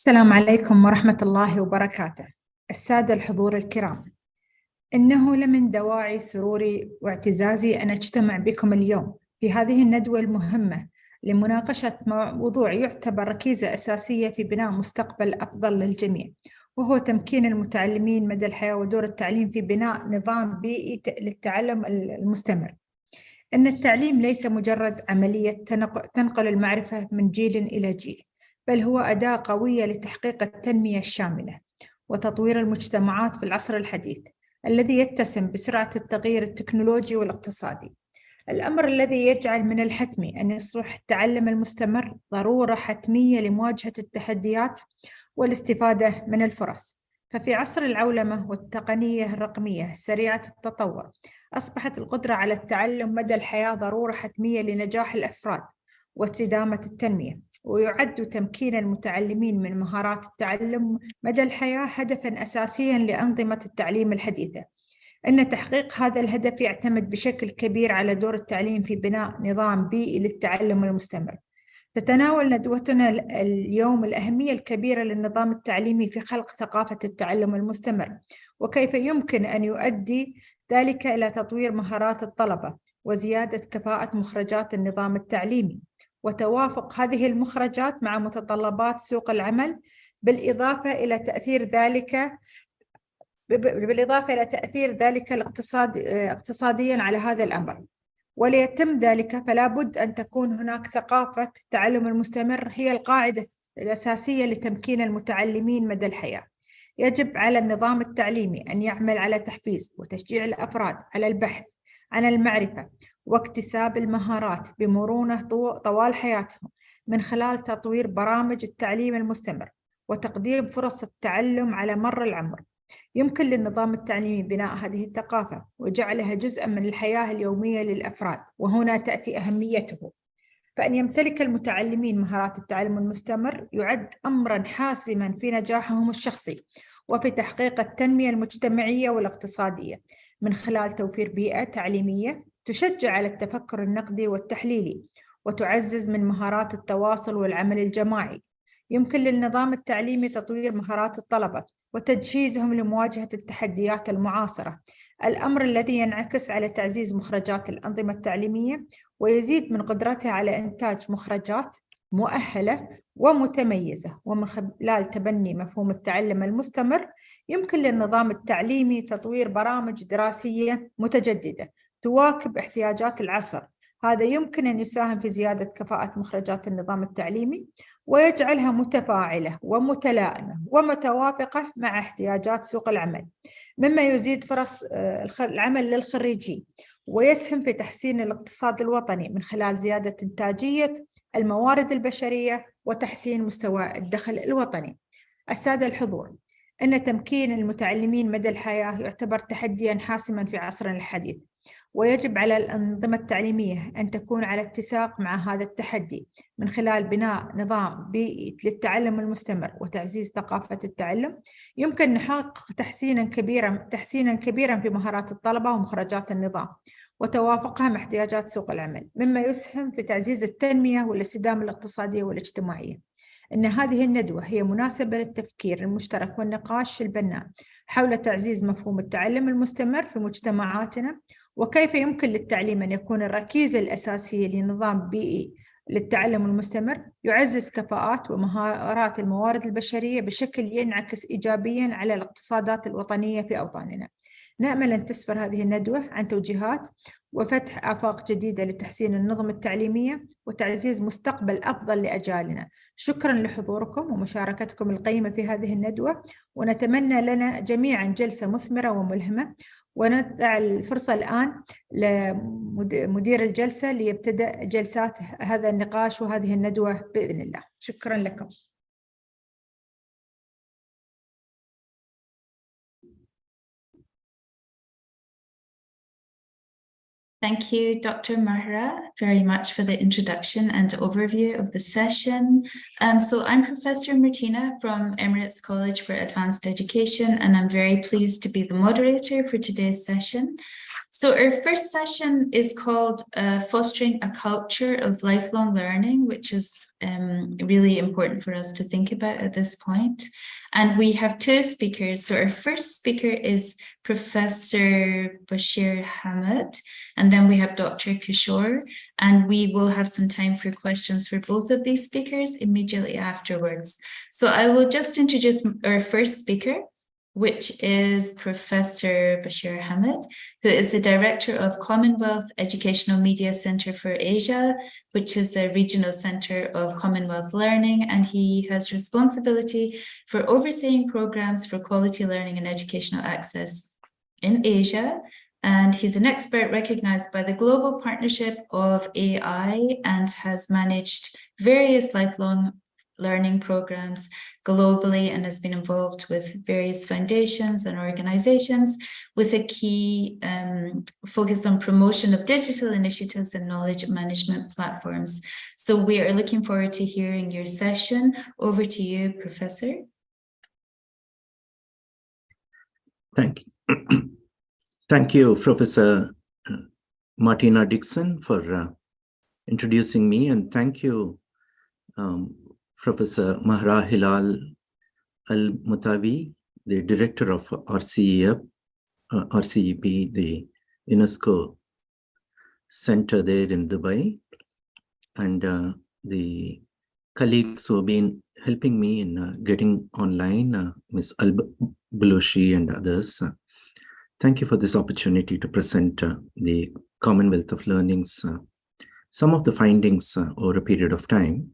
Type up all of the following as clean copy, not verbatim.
السلام عليكم ورحمة الله وبركاته. السادة الحضور الكرام، إنه لمن دواعي سروري واعتزازي أن أجتمع بكم اليوم في هذه الندوة المهمة لمناقشة موضوع يعتبر ركيزة أساسية في بناء مستقبل أفضل للجميع، وهو تمكين المتعلمين مدى الحياة ودور التعليم في بناء نظام بيئي للتعلم المستمر. إن التعليم ليس مجرد عملية تنقل المعرفة من جيل إلى جيل، بل هو أداة قوية لتحقيق التنمية الشاملة وتطوير المجتمعات في العصر الحديث الذي يتسم بسرعة التغيير التكنولوجي والاقتصادي. الأمر الذي يجعل من الحتمي أن يصبح التعلم المستمر ضرورة حتمية لمواجهة التحديات والاستفادة من الفرص. ففي عصر العولمة والتقنية الرقمية سريعة التطور، أصبحت القدرة على التعلم مدى الحياة ضرورة حتمية لنجاح الأفراد واستدامة التنمية. ويعد تمكين المتعلمين من مهارات التعلم مدى الحياة هدفاً أساسياً لأنظمة التعليم الحديثة. إن تحقيق هذا الهدف يعتمد بشكل كبير على دور التعليم في بناء نظام بيئي للتعلم المستمر. تتناول ندوتنا اليوم الأهمية الكبيرة للنظام التعليمي في خلق ثقافة التعلم المستمر، وكيف يمكن أن يؤدي ذلك إلى تطوير مهارات الطلبة وزيادة كفاءة مخرجات النظام التعليمي، وتوافق هذه المخرجات مع متطلبات سوق العمل، بالإضافة إلى تأثير ذلك اقتصادياً على هذا الأمر. وليتم ذلك فلا بد أن تكون هناك ثقافة التعلم المستمر هي القاعدة الأساسية لتمكين المتعلمين مدى الحياة. يجب على النظام التعليمي أن يعمل على تحفيز وتشجيع الأفراد على البحث عن المعرفة واكتساب المهارات بمرونة طوال حياتهم، من خلال تطوير برامج التعليم المستمر وتقديم فرص التعلم على مر العمر. يمكن للنظام التعليمي بناء هذه الثقافة وجعلها جزءاً من الحياة اليومية للأفراد، وهنا تأتي أهميته. فأن يمتلك المتعلمين مهارات التعلم المستمر يعد أمراً حاسماً في نجاحهم الشخصي وفي تحقيق التنمية المجتمعية والاقتصادية، من خلال توفير بيئة تعليمية تشجع على التفكر النقدي والتحليلي وتعزز من مهارات التواصل والعمل الجماعي. يمكن للنظام التعليمي تطوير مهارات الطلبة وتجهيزهم لمواجهة التحديات المعاصرة، الأمر الذي ينعكس على تعزيز مخرجات الأنظمة التعليمية ويزيد من قدرتها على إنتاج مخرجات مؤهلة ومتميزة. ومن خلال تبني مفهوم التعلم المستمر يمكن للنظام التعليمي تطوير برامج دراسية متجددة تواكب احتياجات العصر. هذا يمكن أن يساهم في زيادة كفاءة مخرجات النظام التعليمي ويجعلها متفاعلة ومتلائمة ومتوافقة مع احتياجات سوق العمل، مما يزيد فرص العمل للخريجين ويسهم في تحسين الاقتصاد الوطني من خلال زيادة إنتاجية الموارد البشرية وتحسين مستوى الدخل الوطني. السادة الحضور، إن تمكين المتعلمين مدى الحياة يعتبر تحدياً حاسماً في عصرنا الحديث، ويجب على الأنظمة التعليمية أن تكون على اتساق مع هذا التحدي من خلال بناء نظام بيئي للتعلم المستمر وتعزيز ثقافة التعلم. يمكن نحقق تحسيناً كبيراً في مهارات الطلبة ومخرجات النظام وتوافقها مع احتياجات سوق العمل، مما يسهم في تعزيز التنمية والاستدامة الاقتصادية والاجتماعية. إن هذه الندوة هي مناسبة للتفكير المشترك والنقاش البناء حول تعزيز مفهوم التعلم المستمر في مجتمعاتنا، وكيف يمكن للتعليم أن يكون الركيزة الأساسية لنظام بيئي للتعلم المستمر يعزز كفاءات ومهارات الموارد البشرية بشكل ينعكس إيجابياً على الاقتصادات الوطنية في أوطاننا. نأمل أن تسفر هذه الندوة عن توجيهات وفتح آفاق جديدة لتحسين النظم التعليمية وتعزيز مستقبل أفضل لأجيالنا. شكراً لحضوركم ومشاركتكم القيمة في هذه الندوة، ونتمنى لنا جميعاً جلسة مثمرة وملهمة. وندع الفرصة الآن لمدير الجلسة ليبتدأ جلسات هذا النقاش وهذه الندوة بإذن الله. شكراً لكم. Thank you, Dr. Mahra, very much for the introduction and overview of the session. So I'm Professor Martina from Emirates College for Advanced Education, and I'm very pleased to be the moderator for today's session. So our first session is called Fostering a Culture of Lifelong Learning, which is really important for us to think about at this point. And we have two speakers. So our first speaker is Professor Bashir Hamid, and then we have Dr. Kishore, and we will have some time for questions for both of these speakers immediately afterwards. So I will just introduce our first speaker, which is Professor Bashir Hamid, who is the Director of Commonwealth Educational Media Centre for Asia, which is a regional centre of Commonwealth learning, and he has responsibility for overseeing programmes for quality learning and educational access in Asia. And he's an expert recognised by the Global Partnership of AI and has managed various lifelong learning programs globally and has been involved with various foundations and organizations with a key focus on promotion of digital initiatives and knowledge management platforms. So we are looking forward to hearing your session. Over to you, Professor. Thank you. Thank you, Professor Martina Dixon, for introducing me, and thank you, Professor Mahra Hilal Al-Mutawi, the director of RCEP, the UNESCO center there in Dubai, and the colleagues who have been helping me in getting online, Ms. Al-Bulushi and others. Thank you for this opportunity to present the Commonwealth of Learning's some of the findings over a period of time.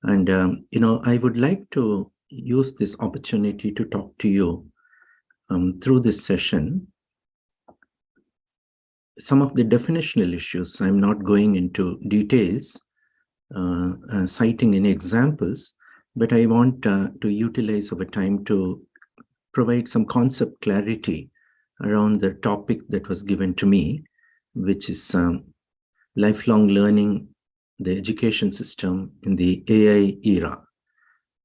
And, I would like to use this opportunity to talk to you through this session. Some of the definitional issues, I'm not going into details, citing any examples, but I want to utilize our time to provide some concept clarity around the topic that was given to me, which is lifelong learning, the education system in the AI era.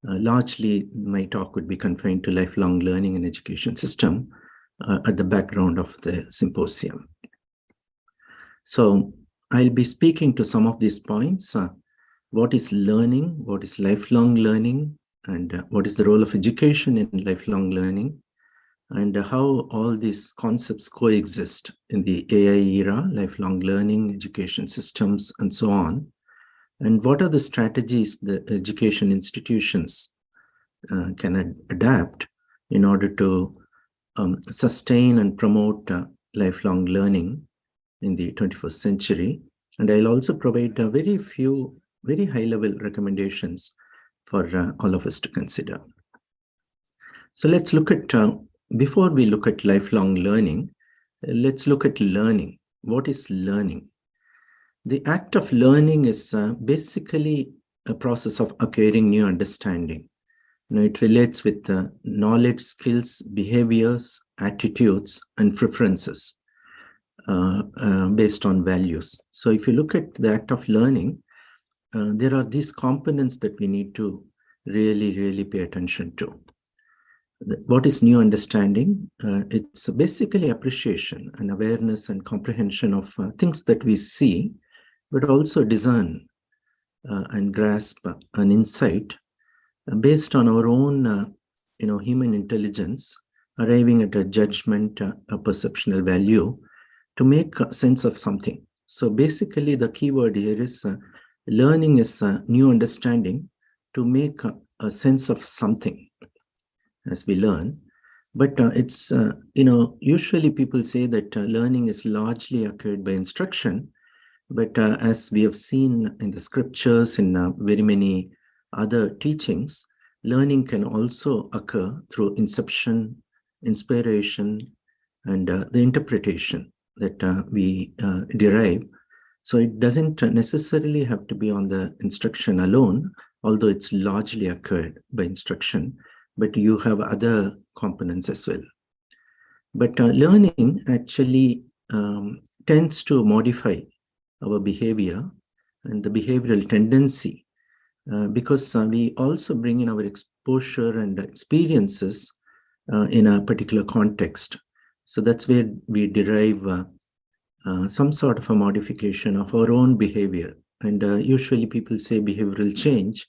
Largely, my talk would be confined to lifelong learning and education system at the background of the symposium. So I'll be speaking to some of these points. What is learning? What is lifelong learning? And what is the role of education in lifelong learning? And how all these concepts coexist in the AI era, lifelong learning, education systems, and so on. And what are the strategies that education institutions can adapt in order to sustain and promote lifelong learning in the 21st century? And I'll also provide a very high-level recommendations for all of us to consider. So let's look at, before we look at lifelong learning, let's look at learning. What is learning? The act of learning is basically a process of acquiring new understanding. It relates with knowledge, skills, behaviors, attitudes, and preferences based on values. So if you look at the act of learning, there are these components that we need to really pay attention to. What is new understanding? It's basically appreciation and awareness and comprehension of things that we see, but also discern and grasp an insight based on our own, human intelligence, arriving at a judgment, a perceptual value to make sense of something. So basically, the key word here is learning is new understanding to make a sense of something as we learn. But it's, usually people say that learning is largely occurred by instruction. But as we have seen in the scriptures, in very many other teachings, learning can also occur through inception, inspiration, and the interpretation that we derive. So it doesn't necessarily have to be on the instruction alone, although it's largely occurred by instruction, but you have other components as well. But learning actually tends to modify our behavior and the behavioral tendency because we also bring in our exposure and experiences in a particular context. So that's where we derive some sort of a modification of our own behavior. And usually people say behavioral change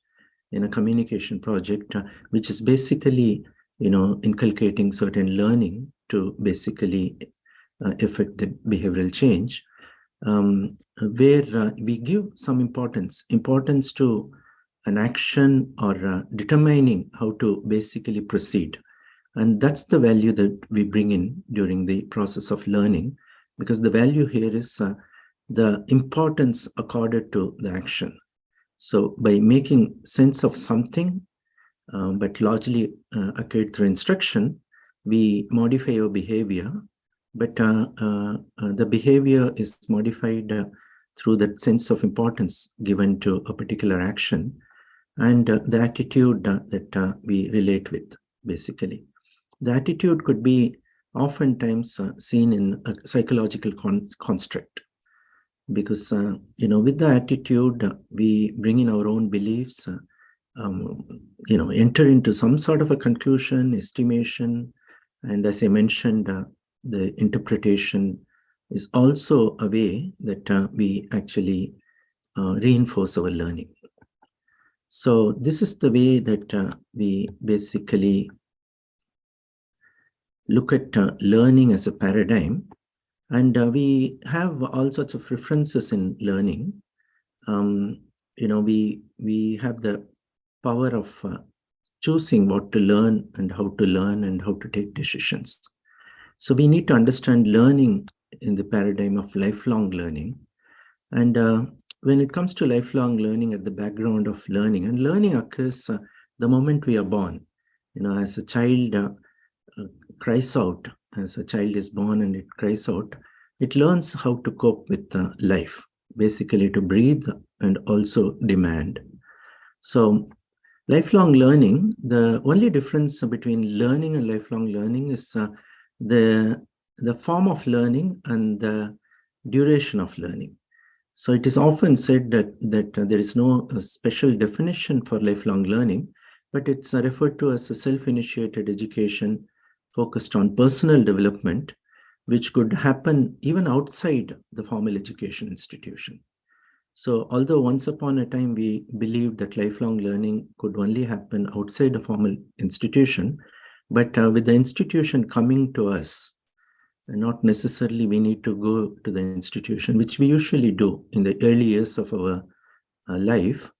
in a communication project, which is basically, inculcating certain learning to basically affect the behavioral change, where we give some importance to an action or determining how to basically proceed. And that's the value that we bring in during the process of learning, because the value here is the importance accorded to the action. So by making sense of something, but largely occurred through instruction, we modify our behavior, but the behavior is modified through that sense of importance given to a particular action and the attitude that we relate with, basically. The attitude could be oftentimes seen in a psychological construct, because, with the attitude, we bring in our own beliefs, enter into some sort of a conclusion, estimation, and as I mentioned, the interpretation is also a way that we actually reinforce our learning. So this is the way that we basically look at learning as a paradigm, and we have all sorts of references in learning. We have the power of choosing what to learn and how to take decisions. So we need to understand learning in the paradigm of lifelong learning. And when it comes to lifelong learning, at the background of learning, and learning occurs the moment we are born. As a child cries out, as a child is born and it cries out, it learns how to cope with life, basically to breathe and also demand. So lifelong learning, the only difference between learning and lifelong learning is the form of learning and the duration of learning. So it is often said that there is no special definition for lifelong learning, but it's referred to as a self-initiated education focused on personal development, which could happen even outside the formal education institution. So although once upon a time we believed that lifelong learning could only happen outside a formal institution, but with the institution coming to us, not necessarily we need to go to the institution, which we usually do in the early years of our life,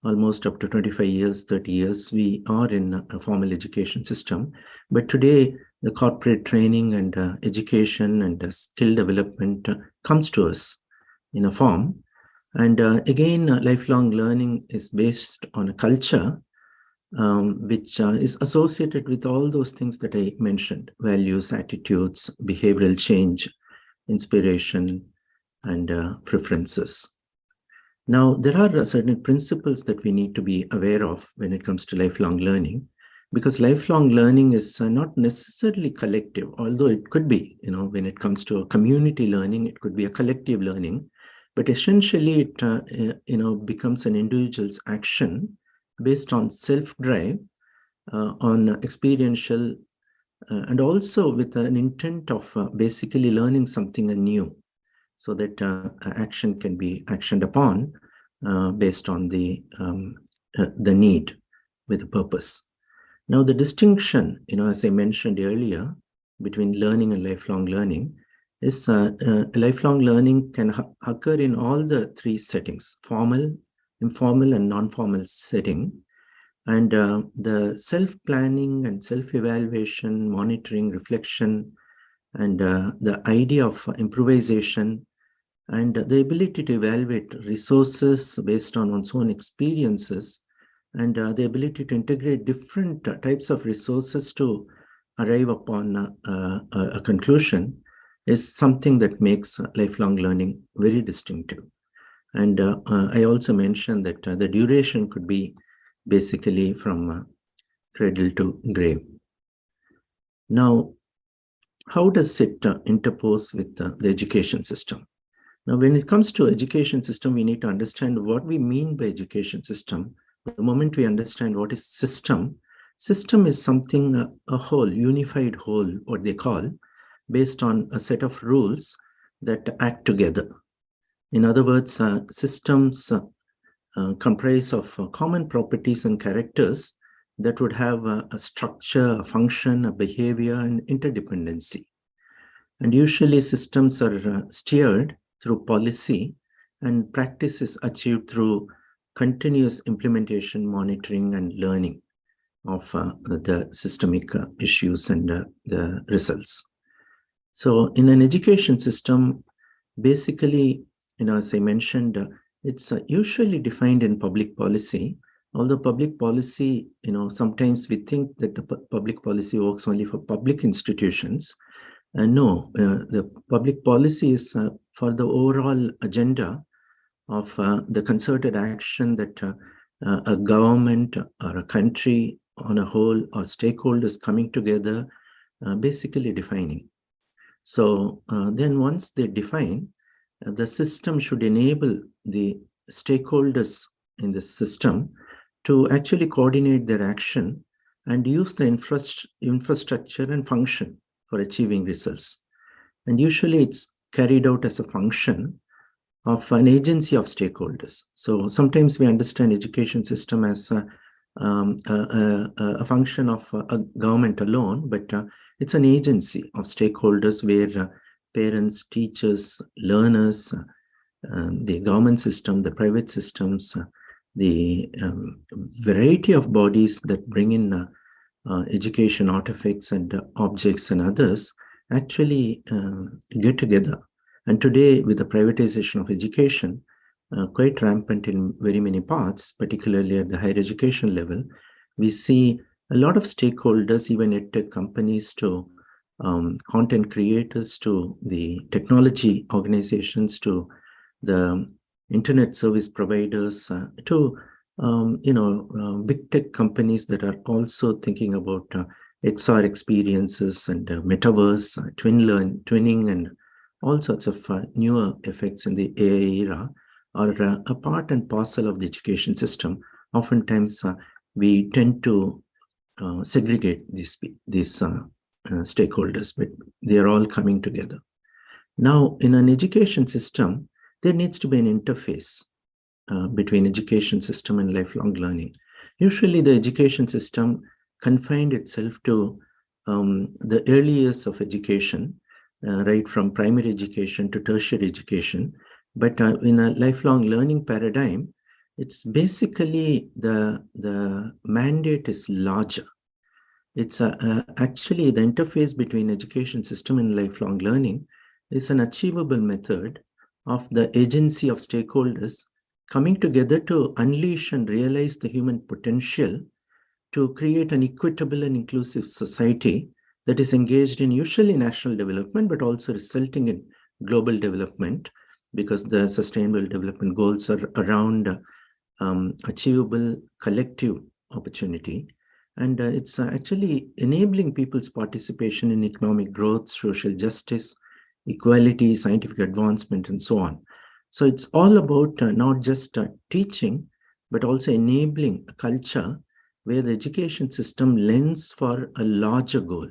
almost up to 25 years, 30 years, we are in a formal education system. But today, the corporate training and education and skill development comes to us in a form. And again, lifelong learning is based on a culture which is associated with all those things that I mentioned: values, attitudes, behavioral change, inspiration, and preferences. Now, there are certain principles that we need to be aware of when it comes to lifelong learning, because lifelong learning is not necessarily collective, although it could be, when it comes to a community learning, it could be a collective learning, but essentially it, becomes an individual's action based on self-drive, on experiential, and also with an intent of basically learning something new, so that action can be actioned upon based on the need with a purpose. Now, the distinction, as I mentioned earlier, between learning and lifelong learning is lifelong learning can occur in all the three settings: formal, informal, and non-formal setting. And the self-planning and self-evaluation, monitoring, reflection, and the idea of improvisation, and the ability to evaluate resources based on one's own experiences, and the ability to integrate different types of resources to arrive upon a conclusion is something that makes lifelong learning very distinctive. And I also mentioned that the duration could be basically from cradle to grave. Now, how does it interpose with the education system? Now, when it comes to education system, we need to understand what we mean by education system. The moment we understand what is system is something, a whole, unified whole, what they call, based on a set of rules that act together. In other words, systems comprise of common properties and characters that would have a structure, a function, a behavior, and interdependency. And usually systems are steered through policy, and practice is achieved through continuous implementation, monitoring, and learning of the systemic issues and the results. So in an education system, basically, as I mentioned, it's usually defined in public policy. Although public policy, sometimes we think that the public policy works only for public institutions. No, the public policy is for the overall agenda of the concerted action that a government or a country on a whole or stakeholders coming together, basically defining. So then once they define, the system should enable the stakeholders in the system to actually coordinate their action and use the infrastructure and function for achieving results. And usually it's carried out as a function of an agency of stakeholders. So sometimes we understand education system as a function of a government alone, but it's an agency of stakeholders where parents, teachers, learners, the government system, the private systems, the variety of bodies that bring in education artifacts and objects and others actually get together. And today, with the privatization of education, quite rampant in very many parts, particularly at the higher education level, we see a lot of stakeholders, even EdTech companies to content creators, to the technology organizations, to the internet service providers, to big tech companies that are also thinking about XR experiences and metaverse, twinning, and all sorts of newer effects in the AI era are a part and parcel of the education system. Oftentimes, we tend to segregate these stakeholders, but they are all coming together. Now, in an education system, there needs to be an interface between education system and lifelong learning. Usually, the education system confined itself to the early years of education, right from primary education to tertiary education. But in a lifelong learning paradigm, it's basically the mandate is larger. It's actually the interface between education system and lifelong learning is an achievable method of the agency of stakeholders coming together to unleash and realize the human potential to create an equitable and inclusive society that is engaged in usually national development, but also resulting in global development, because the sustainable development goals are around achievable collective opportunity. And it's actually enabling people's participation in economic growth, social justice, equality, scientific advancement, and so on. So it's all about not just teaching, but also enabling a culture where the education system lends for a larger goal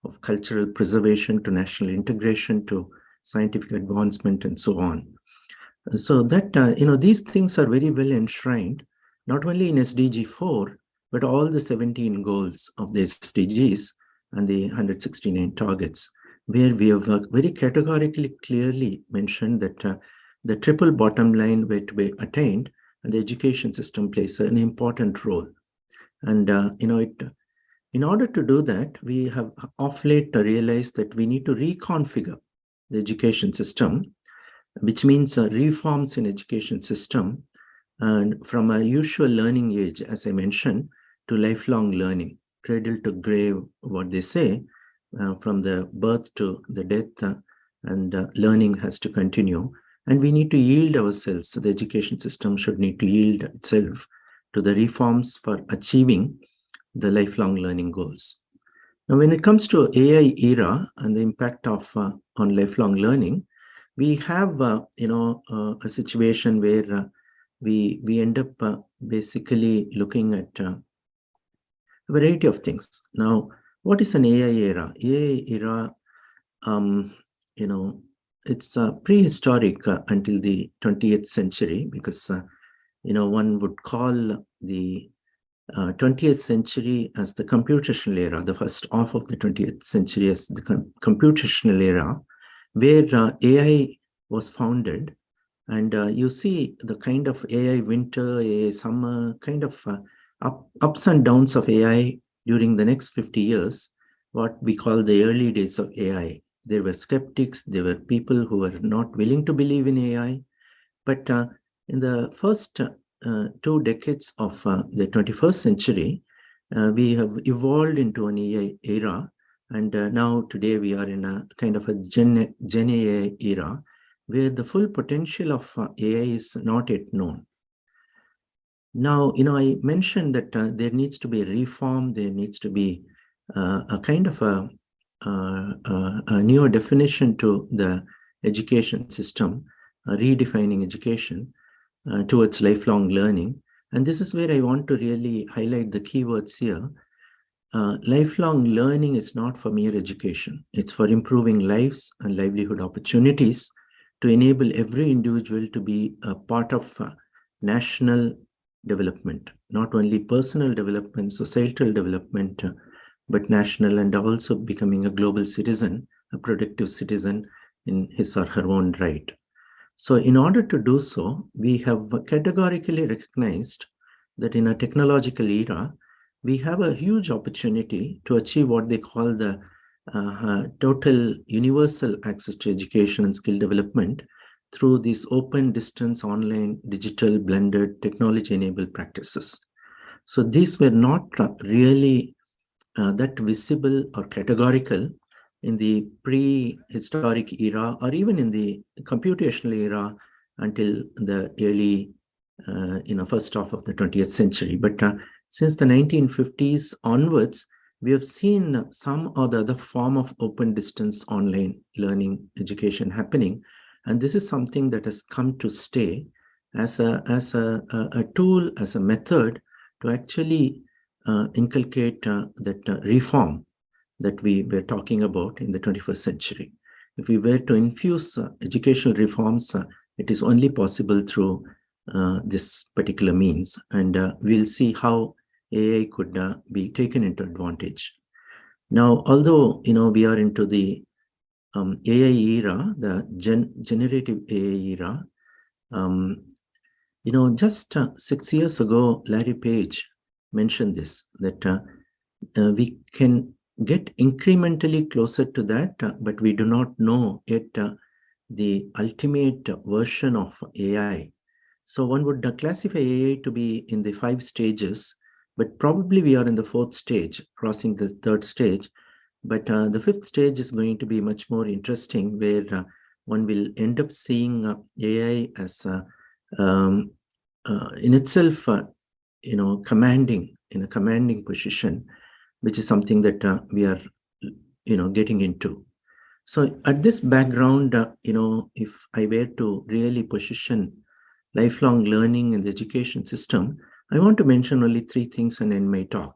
of cultural preservation to national integration to scientific advancement and so on. So that, these things are very well enshrined, not only in SDG 4, but all the 17 goals of the SDGs and the 169 targets, where we have very categorically clearly mentioned that the triple bottom line were to be attained, and the education system plays an important role. And, in order to do that, we have of late realized that we need to reconfigure the education system, which means reforms in education system, and from a usual learning age, as I mentioned, to lifelong learning, cradle to grave, what they say, from the birth to the death, and learning has to continue. And we need to yield ourselves. So the education system should need to yield itself to the reforms for achieving the lifelong learning goals. Now, when it comes to AI era and the impact of on lifelong learning, we have a situation where we end up basically looking at a variety of things. Now, what is an AI era? AI era, it's prehistoric until the 20th century, because one would call the 20th century as the computational era, the first half of the 20th century as the computational era, where AI was founded. And you see the kind of AI winter, AI summer, kind of ups and downs of AI during the next 50 years, what we call the early days of AI. There were skeptics, there were people who were not willing to believe in AI. But in the first 2 decades of the 21st century, we have evolved into an AI era. And now today we are in a kind of a Gen AI era, where the full potential of AI is not yet known. Now, I mentioned that there needs to be a reform, there needs to be a kind of a newer definition to the education system, redefining education towards lifelong learning. And this is where I want to really highlight the keywords here. Lifelong learning is not for mere education. It's for improving lives and livelihood opportunities to enable every individual to be a part of national development, not only personal development, societal development, but national, and also becoming a global citizen, a productive citizen in his or her own right. So in order to do so, we have categorically recognized that in a technological era, we have a huge opportunity to achieve what they call the total universal access to education and skill development through these open, distance, online, digital, blended, technology-enabled practices. So these were not really that visible or categorical in the prehistoric era, or even in the computational era until the early, first half of the 20th century. But since the 1950s onwards, we have seen some or the other form of open distance online learning education happening. And this is something that has come to stay as a tool, as a method to actually inculcate that reform that we were talking about in the 21st century. If we were to infuse educational reforms, it is only possible through this particular means. And we'll see how AI could be taken into advantage. Now, although we are into the AI era, the generative AI era, just 6 years ago, Larry Page mentioned this, that we can get incrementally closer to that, but we do not know yet the ultimate version of AI. So one would classify AI to be in the 5 stages, but probably we are in the 4th stage, crossing the 3rd stage. But the 5th stage is going to be much more interesting, where one will end up seeing AI as in itself, commanding, in a commanding position, which is something that we are, getting into. So at this background, if I were to really position lifelong learning in the education system, I want to mention only 3 things and end my talk.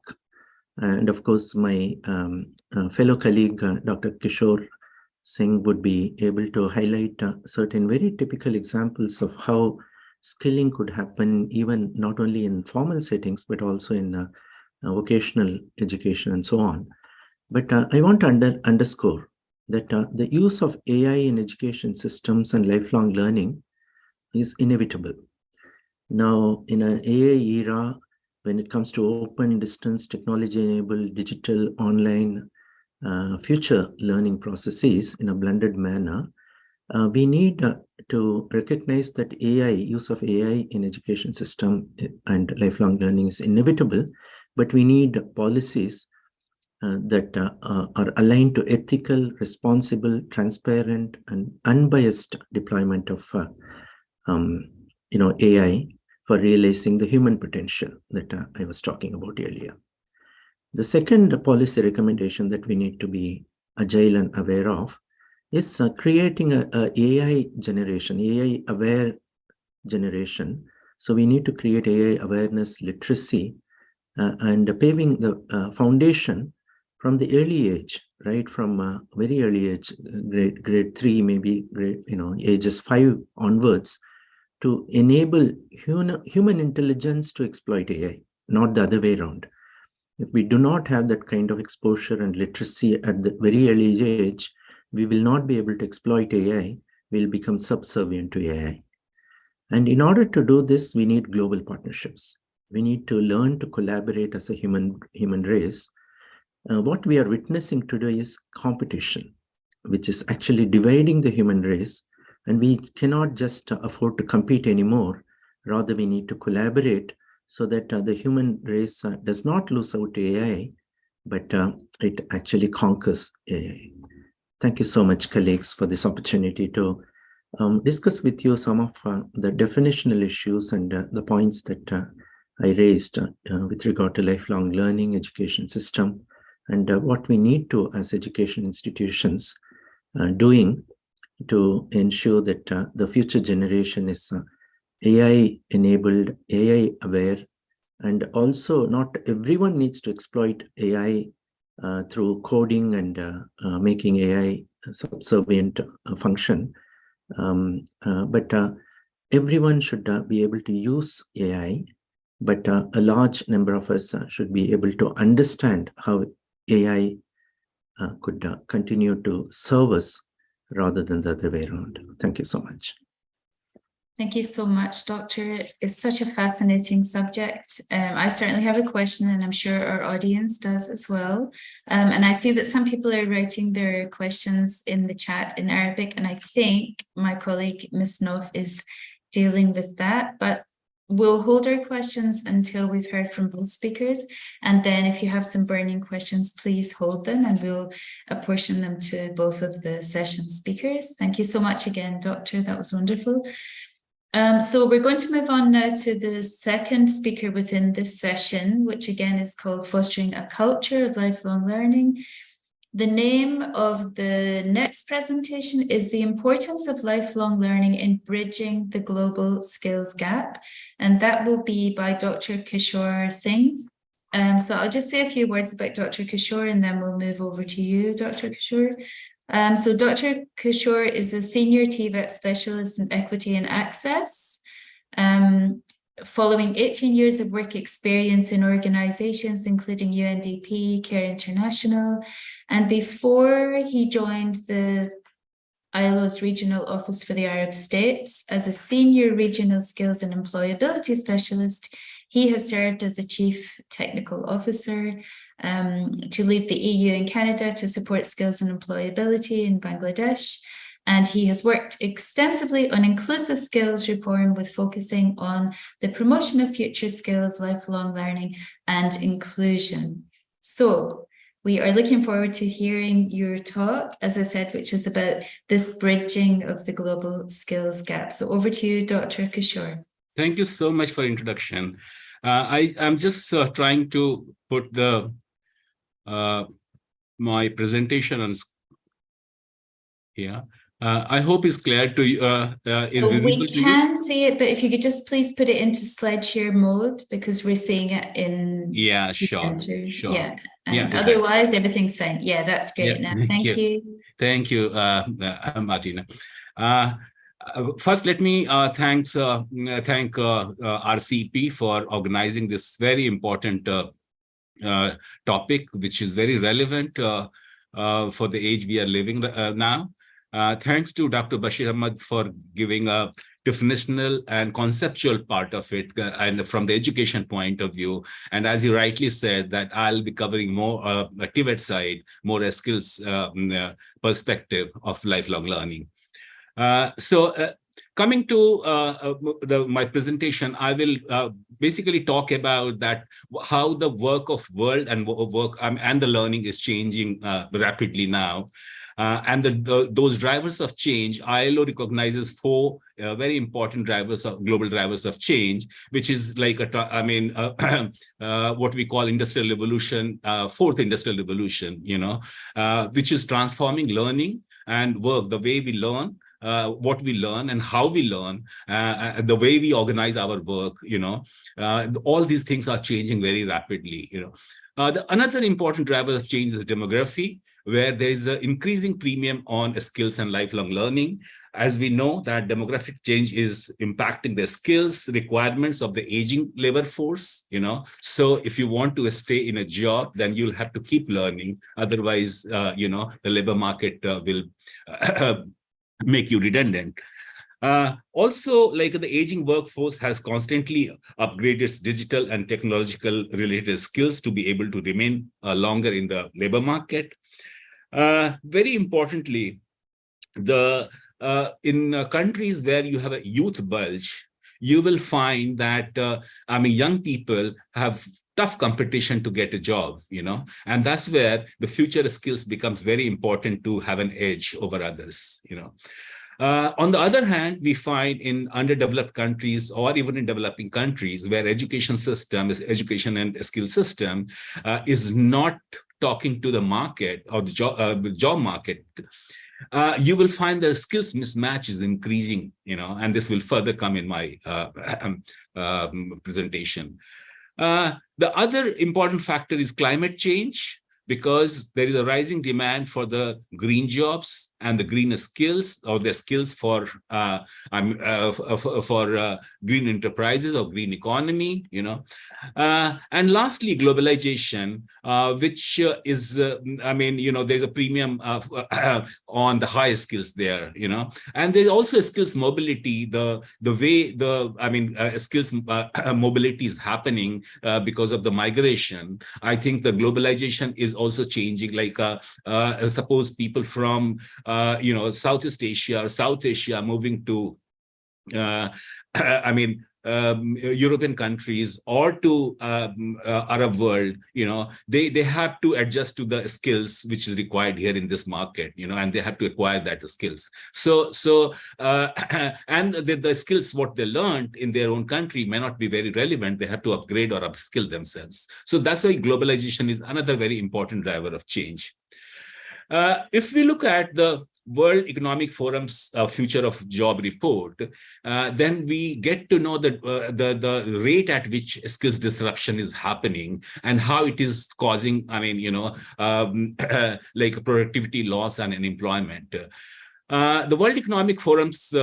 And of course, my fellow colleague, Dr. Kishore Singh, would be able to highlight certain very typical examples of how skilling could happen, even not only in formal settings, but also in vocational education and so on. But I want to underscore that the use of AI in education systems and lifelong learning is inevitable. Now, in an AI era, when it comes to open distance, technology-enabled, digital, online, future learning processes in a blended manner, we need to recognize that use of AI in education system and lifelong learning is inevitable, but we need policies that are aligned to ethical, responsible, transparent, and unbiased deployment of AI for realizing the human potential that I was talking about earlier. The second policy recommendation that we need to be agile and aware of is creating a AI generation, AI aware generation. So we need to create AI awareness literacy and paving the foundation from the early age right from a very early age, grade 3, maybe grade, ages 5 onwards, to enable human intelligence to exploit AI, not the other way around. If we do not have that kind of exposure and literacy at the very early age, we will not be able to exploit AI. We'll become subservient to AI. And in order to do this, we need global partnerships. We need to learn to collaborate as a human race. What we are witnessing today is competition, which is actually dividing the human race. And we cannot just afford to compete anymore. Rather, we need to collaborate so that the human race does not lose out to AI, but it actually conquers AI. Thank you so much, colleagues, for this opportunity to discuss with you some of the definitional issues and the points that I raised with regard to lifelong learning education system and what we need to, as education institutions, doing to ensure that the future generation is AI-enabled, AI-aware, and also not everyone needs to exploit AI through coding and making AI a subservient function. But everyone should be able to use AI, but a large number of us should be able to understand how AI could continue to serve us rather than the other way around. Thank you so much. Thank you so much, Doctor. It's such a fascinating subject. I certainly have a question, and I'm sure our audience does as well. And I see that some people are writing their questions in the chat in Arabic, and I think my colleague, Ms. Nof, is dealing with that. But we'll hold our questions until we've heard from both speakers. And then if you have some burning questions, please hold them, and we'll apportion them to both of the session speakers. Thank you so much again, Doctor. That was wonderful. So we're going to move on now to the second speaker within this session, which again is called Fostering a Culture of Lifelong Learning. The name of the next presentation is The Importance of Lifelong Learning in Bridging the Global Skills Gap, and that will be by Dr. Kishore Singh. So I'll just say a few words about Dr. Kishore, and then we'll move over to you, Dr. Kishore. So Dr. Kishore is a senior TVET specialist in equity and access. Following 18 years of work experience in organizations, including UNDP, CARE International, and before he joined the ILO's Regional Office for the Arab States as a senior regional skills and employability specialist, he has served as a chief technical officer to lead the EU and Canada to support skills and employability in Bangladesh. And he has worked extensively on inclusive skills reform with focusing on the promotion of future skills, lifelong learning, and inclusion. So we are looking forward to hearing your talk, as I said, which is about this bridging of the global skills gap. So over to you, Dr. Kishore. Thank you so much for introduction. I'm just trying to put the my presentation on here. I hope it's clear to you. We can see it, but if you could just please put it into SlideShare mode, because we're seeing it in. Yeah, sure. Yeah, and otherwise everything's fine. Yeah, that's great. Now, thank you. Thank you, Martina. First, let me thank RCP for organizing this very important topic, which is very relevant for the age we are living now. Thanks to Dr. Bashir Ahmad for giving a definitional and conceptual part of it, and from the education point of view. And as you rightly said, that I'll be covering more a TVET side, more a skills perspective of lifelong learning. Coming to my presentation, I will basically talk about that how the work of world and and the learning is changing rapidly now. And those drivers of change, ILO recognizes 4 very important drivers of global drivers of change, which is like what we call industrial revolution, 4th industrial revolution, which is transforming learning and work, the way we learn, what we learn and how we learn, the way we organize our work, all these things are changing very rapidly, Another important driver of change is demography, where there is an increasing premium on skills and lifelong learning. As we know that demographic change is impacting the skills requirements of the aging labor force, So if you want to stay in a job, then you'll have to keep learning. Otherwise, the labor market will make you redundant. Also, like the aging workforce has constantly upgraded its digital and technological related skills to be able to remain longer in the labor market. Very importantly, in countries where you have a youth bulge, you will find that young people have tough competition to get a job, and that's where the future skills becomes very important to have an edge over others, On the other hand, we find in underdeveloped countries or even in developing countries where education and skill system is not talking to the market or the job market, you will find the skills mismatch is increasing, and this will further come in my presentation. The other important factor is climate change, because there is a rising demand for the green jobs and the greener skills, or the skills for green enterprises or green economy, and lastly, globalization, which is, there's a premium on the high skills there, and there's also skills mobility, the way skills mobility is happening because of the migration. I think the globalization is also changing, like suppose people from Southeast Asia or South Asia moving to European countries or to Arab world, they have to adjust to the skills which is required here in this market, and they have to acquire that skills. And the skills what they learned in their own country may not be very relevant. They have to upgrade or upskill themselves. So that's why globalization is another very important driver of change. If we look at the World Economic Forum's Future of Job report, then we get to know that the rate at which skills disruption is happening and how it is causing, like productivity loss and unemployment. The World Economic Forum's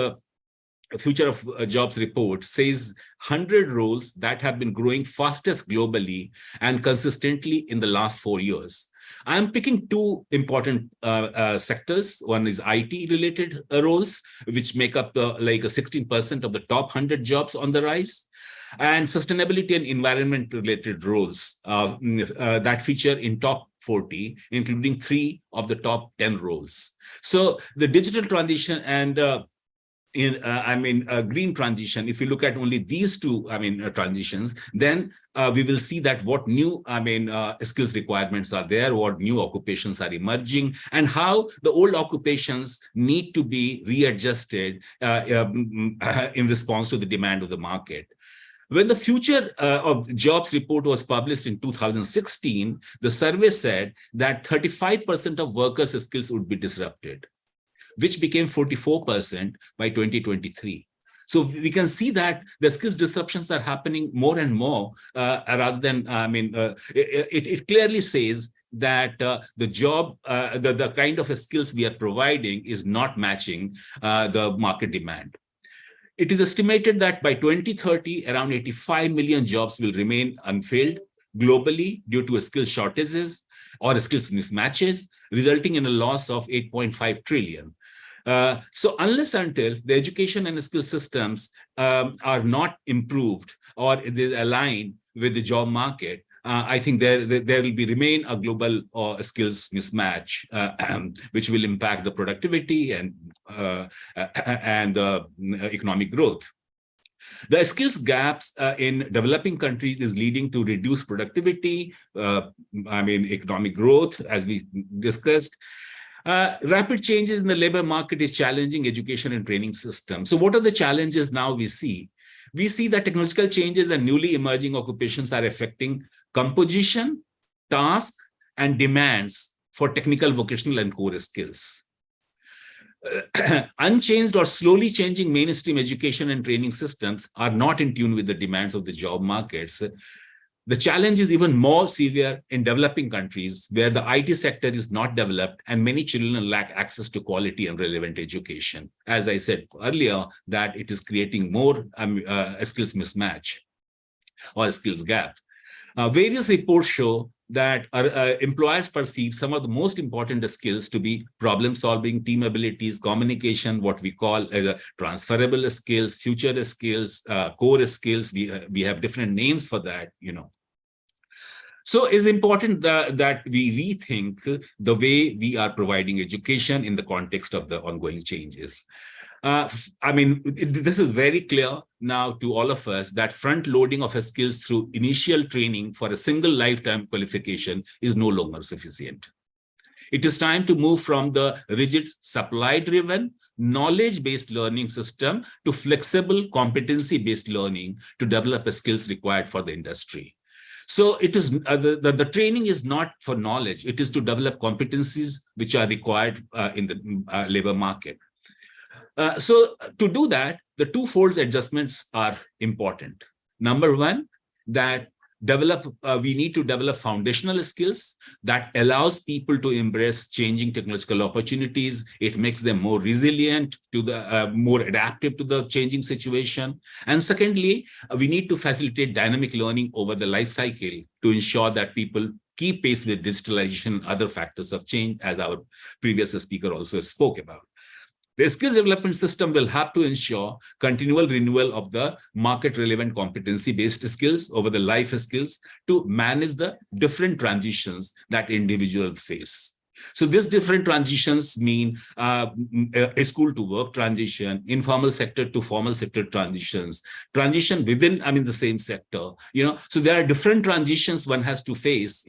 Future of Jobs report says 100 roles that have been growing fastest globally and consistently in the last 4 years. I'm picking two important sectors. One is IT-related roles, which make up like 16% of the top 100 jobs on the rise, and sustainability and environment-related roles that feature in top 40, including 3 of the top 10 roles. So the digital transition and green transition, if you look at only these two, transitions, then we will see that what new, skills requirements are there, what new occupations are emerging, and how the old occupations need to be readjusted in response to the demand of the market. When the Future of Jobs report was published in 2016, the survey said that 35% of workers' skills would be disrupted, which became 44% by 2023. So we can see that the skills disruptions are happening more and more, rather than, it clearly says that the job, the kind of skills we are providing is not matching the market demand. It is estimated that by 2030, around 85 million jobs will remain unfilled globally due to skill shortages or skills mismatches, resulting in a loss of 8.5 trillion. So unless until the education and skill systems are not improved or it is aligned with the job market, I think there will remain a global skills mismatch, which will impact the productivity and economic growth. The skills gaps in developing countries is leading to reduced productivity, economic growth, as we discussed. Rapid changes in the labor market is challenging education and training system. So what are the challenges now we see? We see that technological changes and newly emerging occupations are affecting composition, tasks, and demands for technical, vocational, and core skills. Unchanged or slowly changing mainstream education and training systems are not in tune with the demands of the job markets. The challenge is even more severe in developing countries where the IT sector is not developed and many children lack access to quality and relevant education. As I said earlier, that it is creating more skills mismatch or skills gap. Various reports show that employers perceive some of the most important skills to be problem solving, team abilities, communication, what we call transferable skills, future skills, core skills. We have different names for that, you know. So it's important that we rethink the way we are providing education in the context of the ongoing changes. I mean, this is very clear now to all of us that front loading of skills through initial training for a single lifetime qualification is no longer sufficient. It is time to move from the rigid supply-driven, knowledge-based learning system to flexible competency-based learning to develop the skills required for the industry. So it is the training is not for knowledge, it is to develop competencies which are required in the labor market. So to do that, the twofold adjustments are important. Number one, that we need to develop foundational skills that allows people to embrace changing technological opportunities. It makes them more resilient to the more adaptive to the changing situation. And secondly, we need to facilitate dynamic learning over the life cycle to ensure that people keep pace with digitalization and other factors of change, as our previous speaker also spoke about. The skills development system will have to ensure continual renewal of the market-relevant competency-based skills over the life skills to manage the different transitions that individuals face. So these different transitions mean a school to work transition, informal sector to formal sector transitions, transition within, the same sector, so there are different transitions one has to face,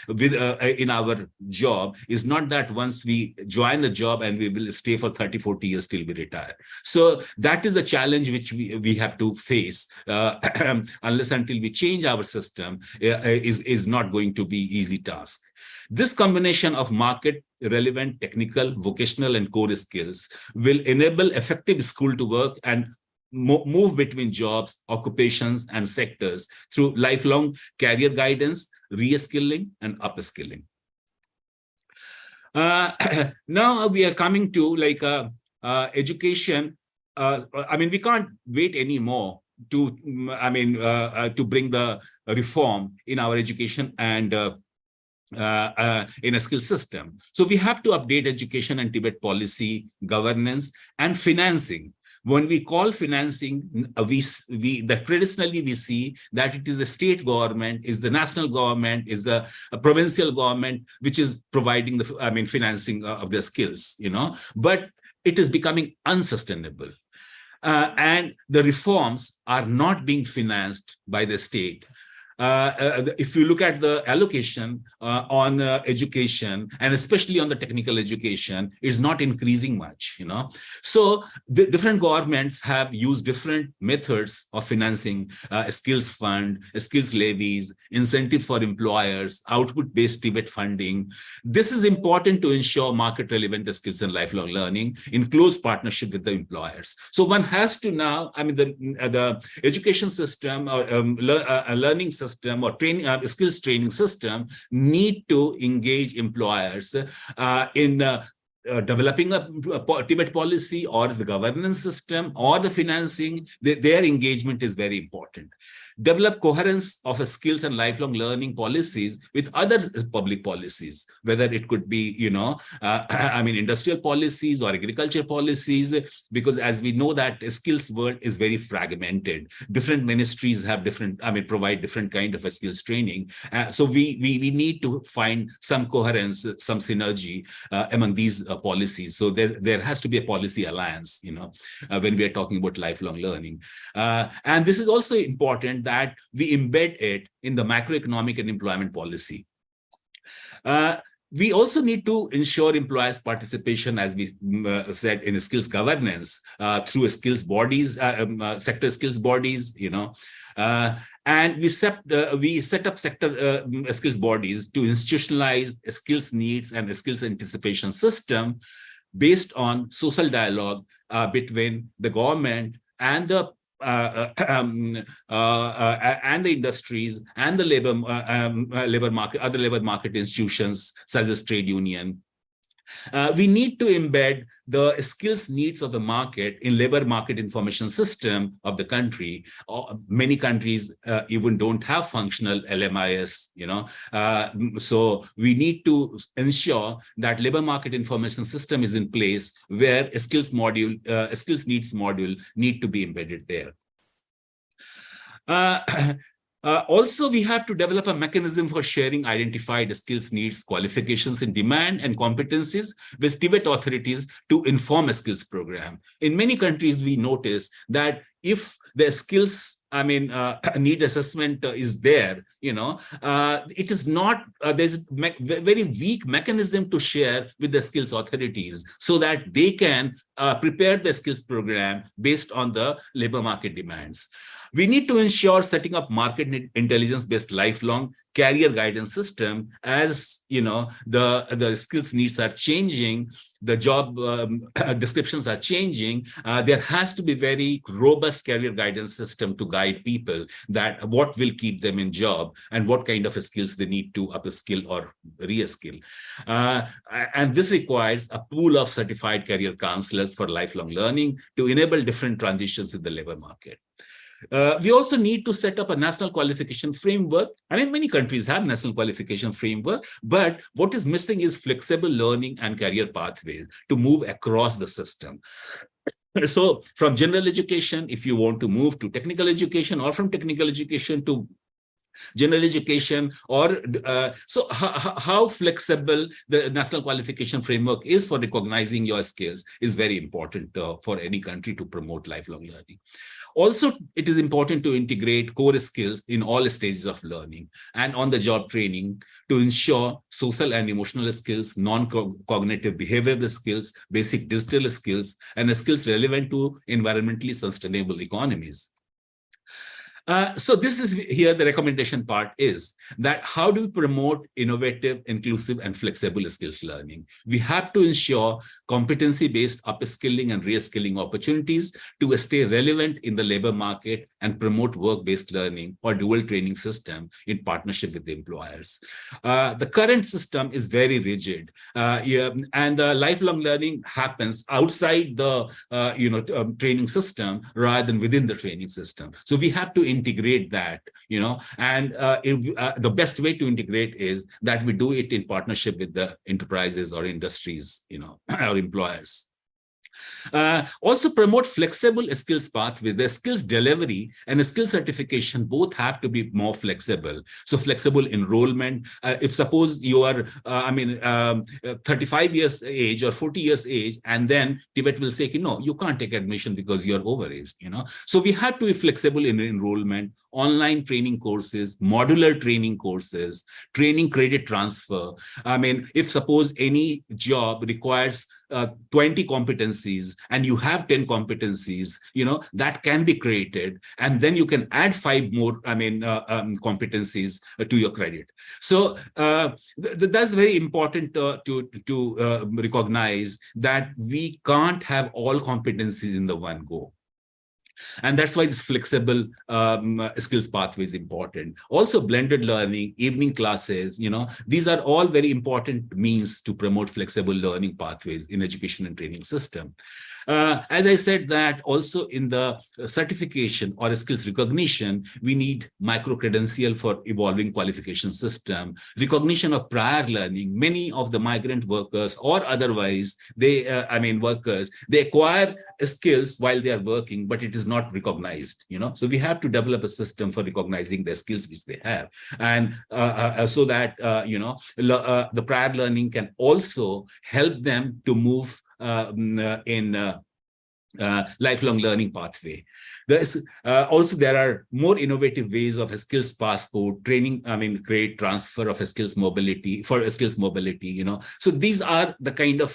with in our job. Is not that once we join the job and we will stay for 30, 40 years till we retire. So that is the challenge which we have to face unless until we change our system is not going to be easy task. This combination of market-relevant technical, vocational, and core skills will enable effective school to work and move between jobs, occupations, and sectors through lifelong career guidance, reskilling, and upskilling. Now we are coming to education. We can't wait anymore to bring the reform in our education and in a skill system. So we have to update education and Tibet policy, governance, and financing. When we call financing, traditionally we see that it is the state government, is the national government, is the provincial government, which is providing the financing of their skills, but it is becoming unsustainable. And the reforms are not being financed by the state. If you look at the allocation on education, and especially on the technical education, is not increasing much, So the different governments have used different methods of financing, skills fund, skills levies, incentive for employers, output-based Tibet funding. This is important to ensure market-relevant skills and lifelong learning in close partnership with the employers. So one has to now, the education system or learning system or training skills training system need to engage employers in developing a Tibet policy or the governance system or the financing. Their engagement is very important. Develop coherence of skills and lifelong learning policies with other public policies, whether it could be, industrial policies or agriculture policies, because as we know that skills world is very fragmented. Different ministries have provide different kind of a skills training. So we need to find some coherence, some synergy among these policies. So there has to be a policy alliance, when we are talking about lifelong learning. And this is also important that we embed it in the macroeconomic and employment policy. We also need to ensure employers' participation, as we said, in skills governance through skills bodies, sector skills bodies, and we set up sector skills bodies to institutionalize skills needs and skills anticipation system based on social dialogue between the government and the and the industries and the labor market, other labor market institutions such as trade union. We need to embed the skills needs of the market in labor market information system of the country. Many countries even don't have functional LMIS, so we need to ensure that labor market information system is in place where a skills needs module need to be embedded there. Also, we have to develop a mechanism for sharing identified skills needs, qualifications in demand and competencies with Tibet authorities to inform a skills program. In many countries, we notice that if the skills, need assessment is there, it is not, there's a very weak mechanism to share with the skills authorities so that they can prepare the skills program based on the labor market demands. We need to ensure setting up market intelligence-based lifelong career guidance system. As the skills needs are changing, the job descriptions are changing. There has to be very robust career guidance system to guide people that what will keep them in job and what kind of skills they need to upskill or re-skill. And this requires a pool of certified career counselors for lifelong learning to enable different transitions in the labor market. We also need to set up a national qualification framework. Many countries have national qualification framework, but what is missing is flexible learning and career pathways to move across the system. So from general education, if you want to move to technical education, or from technical education to general education, or so how flexible the national qualification framework is for recognizing your skills is very important for any country to promote lifelong learning. Also, it is important to integrate core skills in all stages of learning and on-the-job training to ensure social and emotional skills, non-cognitive behavioral skills, basic digital skills, and skills relevant to environmentally sustainable economies. So this is here the recommendation part is that how do we promote innovative, inclusive, and flexible skills learning? We have to ensure competency-based upskilling and reskilling opportunities to stay relevant in the labor market and promote work-based learning or dual training system in partnership with the employers. The current system is very rigid, and lifelong learning happens outside the training system rather than within the training system. So we have to integrate that, and the best way to integrate is that we do it in partnership with the enterprises or industries, or employers. Also promote flexible skills pathways. The skills delivery and skill certification both have to be more flexible. So flexible enrollment. If suppose you are, 35 years age or 40 years age, and then Tibet will say, no, you can't take admission because you're overaged. So we have to be flexible in enrollment, online training courses, modular training courses, training credit transfer. If suppose any job requires 20 competencies and you have 10 competencies, that can be created, and then you can add 5 more competencies to your credit. So that's very important to recognize that we can't have all competencies in the one go. And that's why this flexible skills pathway is important. Also, blended learning, evening classes, these are all very important means to promote flexible learning pathways in education and training system. As I said, that also in the certification or skills recognition, we need micro-credential for evolving qualification system, recognition of prior learning. Many of the migrant workers or otherwise, workers, they acquire skills while they are working, but it is not recognized, So we have to develop a system for recognizing the skills which they have. And so that, the prior learning can also help them to move in lifelong learning pathway. Also, there are more innovative ways of a skills passport, training, create transfer of a skills mobility for a skills mobility, So these are the kind of,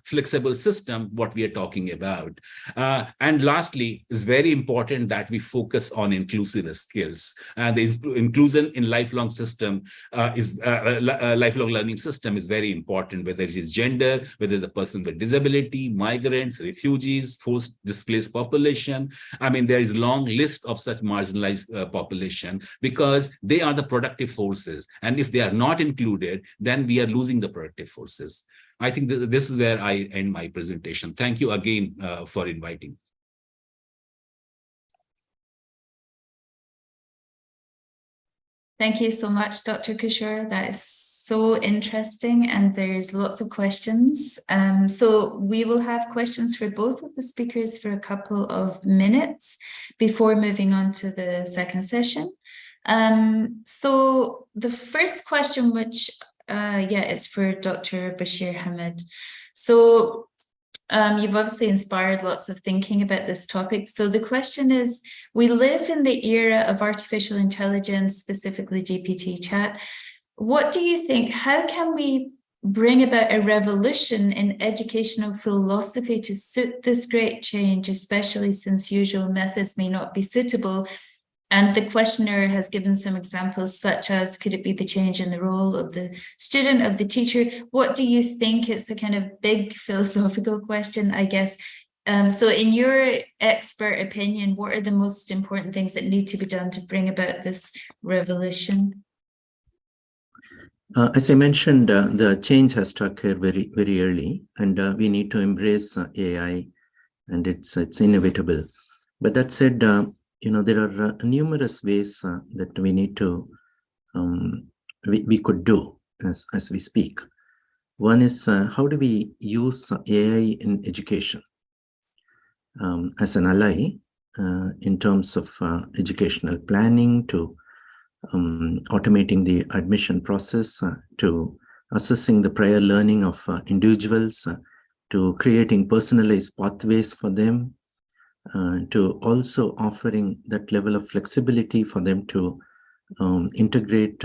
flexible system, what we are talking about. And lastly, it's very important that we focus on inclusive skills. The inclusion in lifelong system lifelong learning system is very important, whether it is gender, whether it's a person with disability, migrant, migrants, refugees, forced displaced population. I mean, there is a long list of such marginalized population, because they are the productive forces. And if they are not included, then we are losing the productive forces. I think this is where I end my presentation. Thank you again for inviting. Thank you so much, Dr. Kishore. That is so interesting, and there's lots of questions. So we will have questions for both of the speakers for a couple of minutes before moving on to the second session. So the first question, which it's for Dr. Bashir Hamid. So you've obviously inspired lots of thinking about this topic. So the question is, we live in the era of artificial intelligence, specifically GPT chat. What do you think, how can we bring about a revolution in educational philosophy to suit this great change, especially since usual methods may not be suitable? And the questioner has given some examples, such as, could it be the change in the role of the student, of the teacher? What do you think? It's a kind of big philosophical question, I guess. So in your expert opinion, what are the most important things that need to be done to bring about this revolution? As I mentioned, the change has to occur very, very early, and we need to embrace AI, and it's inevitable. But that said, there are numerous ways that we need to, we could do as we speak. One is, how do we use AI in education as an ally in terms of educational planning, to automating the admission process, to assessing the prior learning of individuals, to creating personalized pathways for them, to also offering that level of flexibility for them to integrate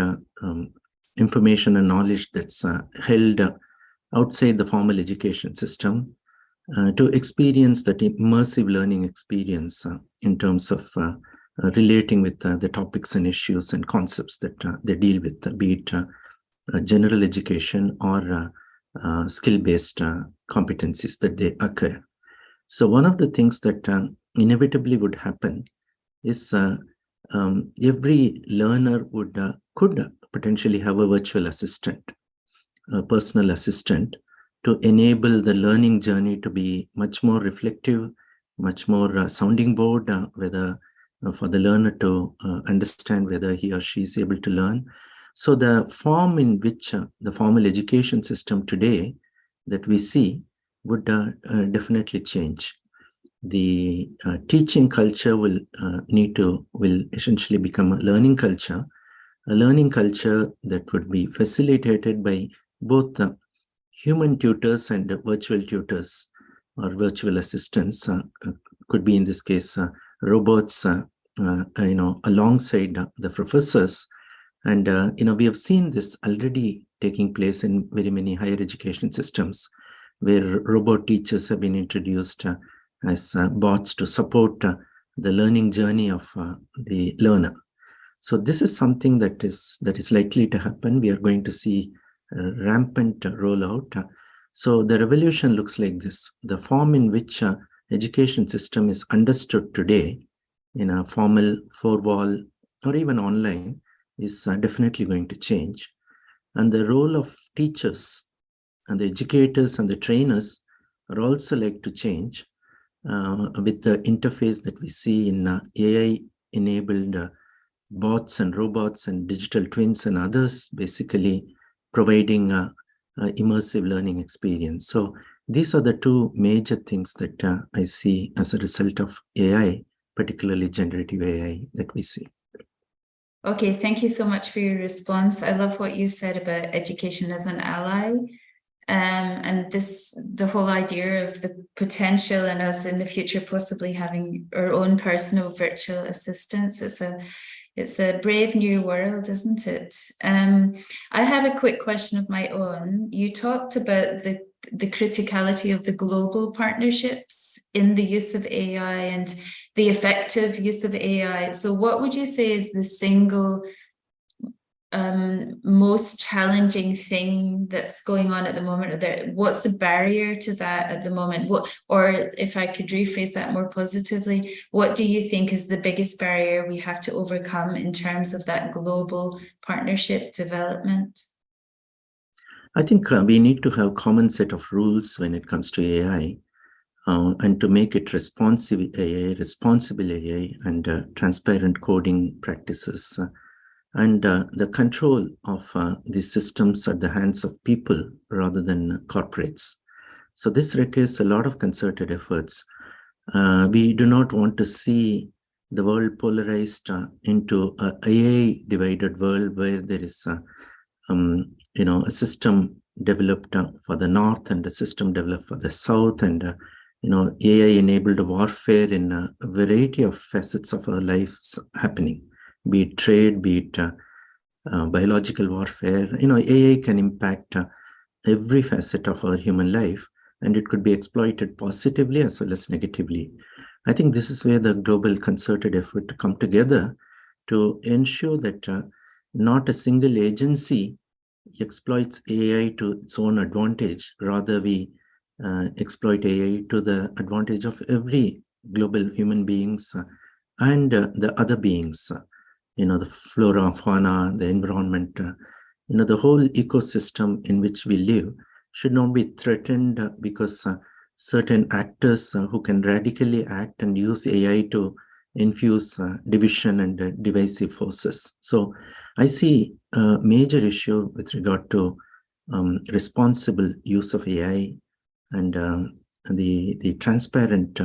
information and knowledge that's held outside the formal education system, to experience that immersive learning experience in terms of relating with the topics and issues and concepts that they deal with, be it general education or skill-based competencies that they occur. So one of the things that inevitably would happen is every learner could potentially have a virtual assistant, a personal assistant, to enable the learning journey to be much more reflective, much more sounding board, whether for the learner to understand whether he or she is able to learn. So the form in which the formal education system today that we see would definitely change. The teaching culture will essentially become a learning culture that would be facilitated by both human tutors and virtual tutors or virtual assistants. Could be in this case robots, alongside the professors. And we have seen this already taking place in very many higher education systems, where robot teachers have been introduced as bots to support the learning journey of the learner. So this is something that is likely to happen. We are going to see a rampant rollout. So the revolution looks like this. The form in which education system is understood today in a formal four-wall or even online is definitely going to change. And the role of teachers and the educators and the trainers are also like to change with the interface that we see in AI-enabled bots and robots and digital twins and others, basically providing immersive learning experience. So these are the two major things that I see as a result of AI, particularly generative AI, that we see. Okay, thank you so much for your response. I love what you said about education as an ally. And the whole idea of the potential in us in the future possibly having our own personal virtual assistants. It's a brave new world, isn't it? I have a quick question of my own. You talked about the criticality of the global partnerships in the use of AI and the effective use of AI. So what would you say is the single most challenging thing that's going on at the moment? Or what's the barrier to that at the moment? Or if I could rephrase that more positively, what do you think is the biggest barrier we have to overcome in terms of that global partnership development? I think we need to have a common set of rules when it comes to AI, and to make it responsive AI, responsible AI, and transparent coding practices. And the control of these systems at the hands of people rather than corporates. So this requires a lot of concerted efforts. We do not want to see the world polarized into an AI-divided world where there is a system developed for the North and a system developed for the South, and AI-enabled warfare in a variety of facets of our lives happening. Be it trade, be it biological warfare. AI can impact every facet of our human life, and it could be exploited positively as well as negatively. I think this is where the global concerted effort to come together to ensure that not a single agency exploits AI to its own advantage. Rather, we exploit AI to the advantage of every global human beings and the other beings. The flora, fauna, the environment, the whole ecosystem in which we live should not be threatened because certain actors who can radically act and use AI to infuse division and divisive forces. So I see a major issue with regard to responsible use of AI and the transparent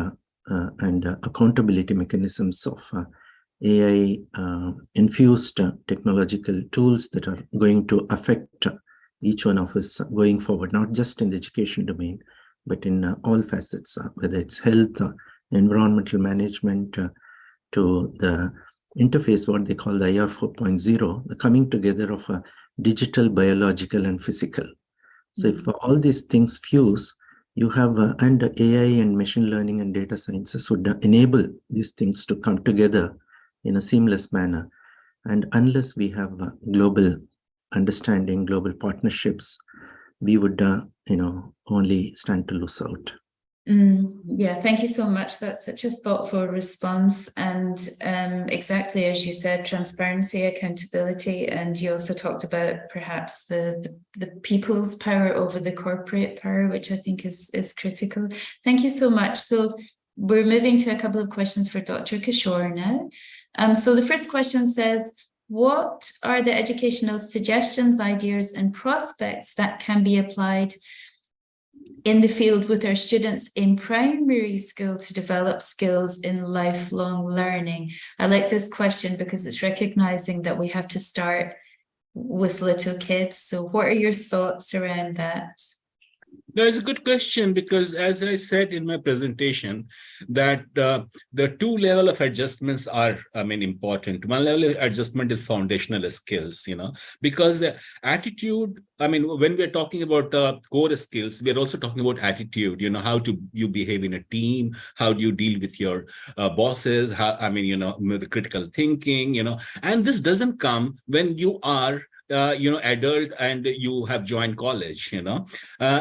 and accountability mechanisms of AI-infused technological tools that are going to affect each one of us going forward, not just in the education domain, but in all facets, whether it's health, environmental management, to the interface, what they call the IR 4.0, the coming together of digital, biological, and physical. So if all these things fuse, you have, and AI and machine learning and data sciences would enable these things to come together in a seamless manner. And unless we have global understanding, global partnerships, we would, only stand to lose out. Yeah, thank you so much. That's such a thoughtful response. And exactly as you said, transparency, accountability, and you also talked about perhaps the people's power over the corporate power, which I think is critical. Thank you so much. So we're moving to a couple of questions for Dr. Kishore now. So the first question says, what are the educational suggestions, ideas, and prospects that can be applied in the field with our students in primary school to develop skills in lifelong learning? I like this question because it's recognizing that we have to start with little kids. So what are your thoughts around that? No, it's a good question because, as I said in my presentation, that the two level of adjustments are, important. One level of adjustment is foundational skills, because attitude, when we're talking about core skills, we're also talking about attitude, how you behave in a team, how do you deal with your bosses, the critical thinking, and this doesn't come when you are adult and you have joined college,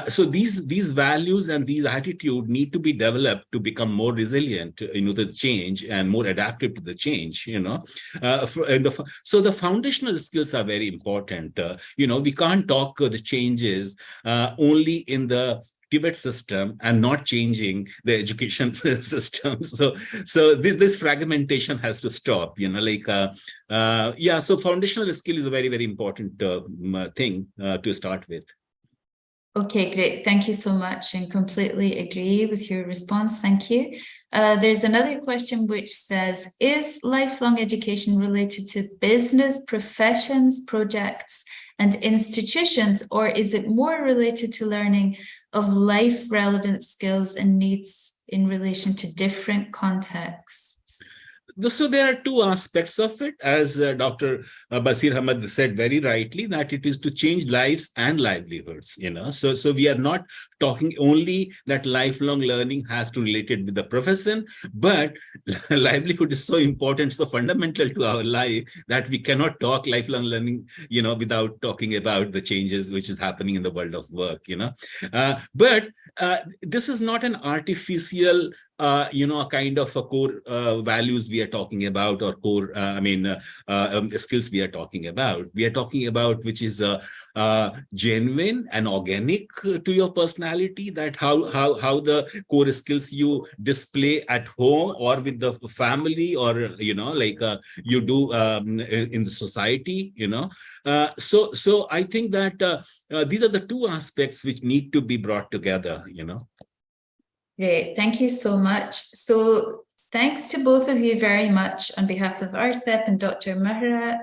so these values and these attitude need to be developed to become more resilient, to the change and more adaptive to the change, so the foundational skills are very important. We can't talk the changes only in the Tibet system and not changing the education system. So this fragmentation has to stop, so foundational skill is a very, very important thing to start with. Okay, great. Thank you so much, and completely agree with your response. Thank you. There's another question which says, is lifelong education related to business, professions, projects, and institutions, or is it more related to learning of life-relevant skills and needs in relation to different contexts? So there are two aspects of it, as Dr. Bashir Ahmed said very rightly, that it is to change lives and livelihoods. So we are not talking only that lifelong learning has to relate it with the profession, but livelihood is so important, so fundamental to our life, that we cannot talk lifelong learning, without talking about the changes which is happening in the world of work. But this is not an artificial a kind of a core values we are talking about, or core, skills we are talking about. We are talking about which is genuine and organic to your personality, that how the core skills you display at home or with the family, or, you do in the society, So I think that these are the two aspects which need to be brought together, Great, thank you so much. So thanks to both of you very much on behalf of ARCEP and Dr. Mahra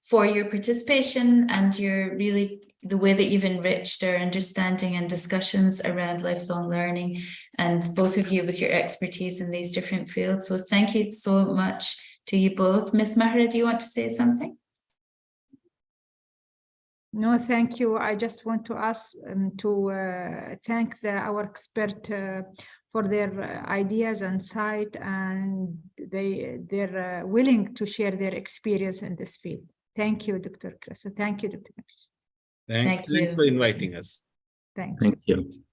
for your participation and the way that you've enriched our understanding and discussions around lifelong learning, and both of you with your expertise in these different fields. So thank you so much to you both. Ms. Mahra, do you want to say something? No, thank you. I just want to ask thank our expert for their ideas and insight, and they're willing to share their experience in this field. Thank you, Dr. Creso. Thank you, Dr. Thanks for inviting us. Thank you.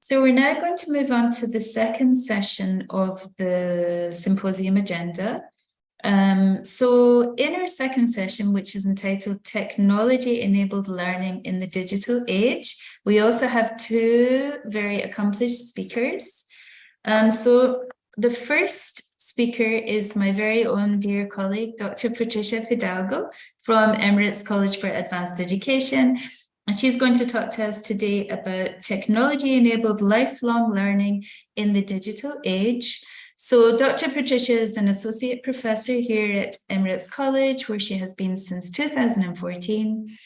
So we're now going to move on to the second session of the symposium agenda. So in our second session, which is entitled Technology-Enabled Learning in the Digital Age, we also have two very accomplished speakers. So the first speaker is my very own dear colleague, Dr. Patricia Fidalgo from Emirates College for Advanced Education. And she's going to talk to us today about technology-enabled lifelong learning in the digital age. So Dr. Patricia is an associate professor here at Emirates College, where she has been since 2014.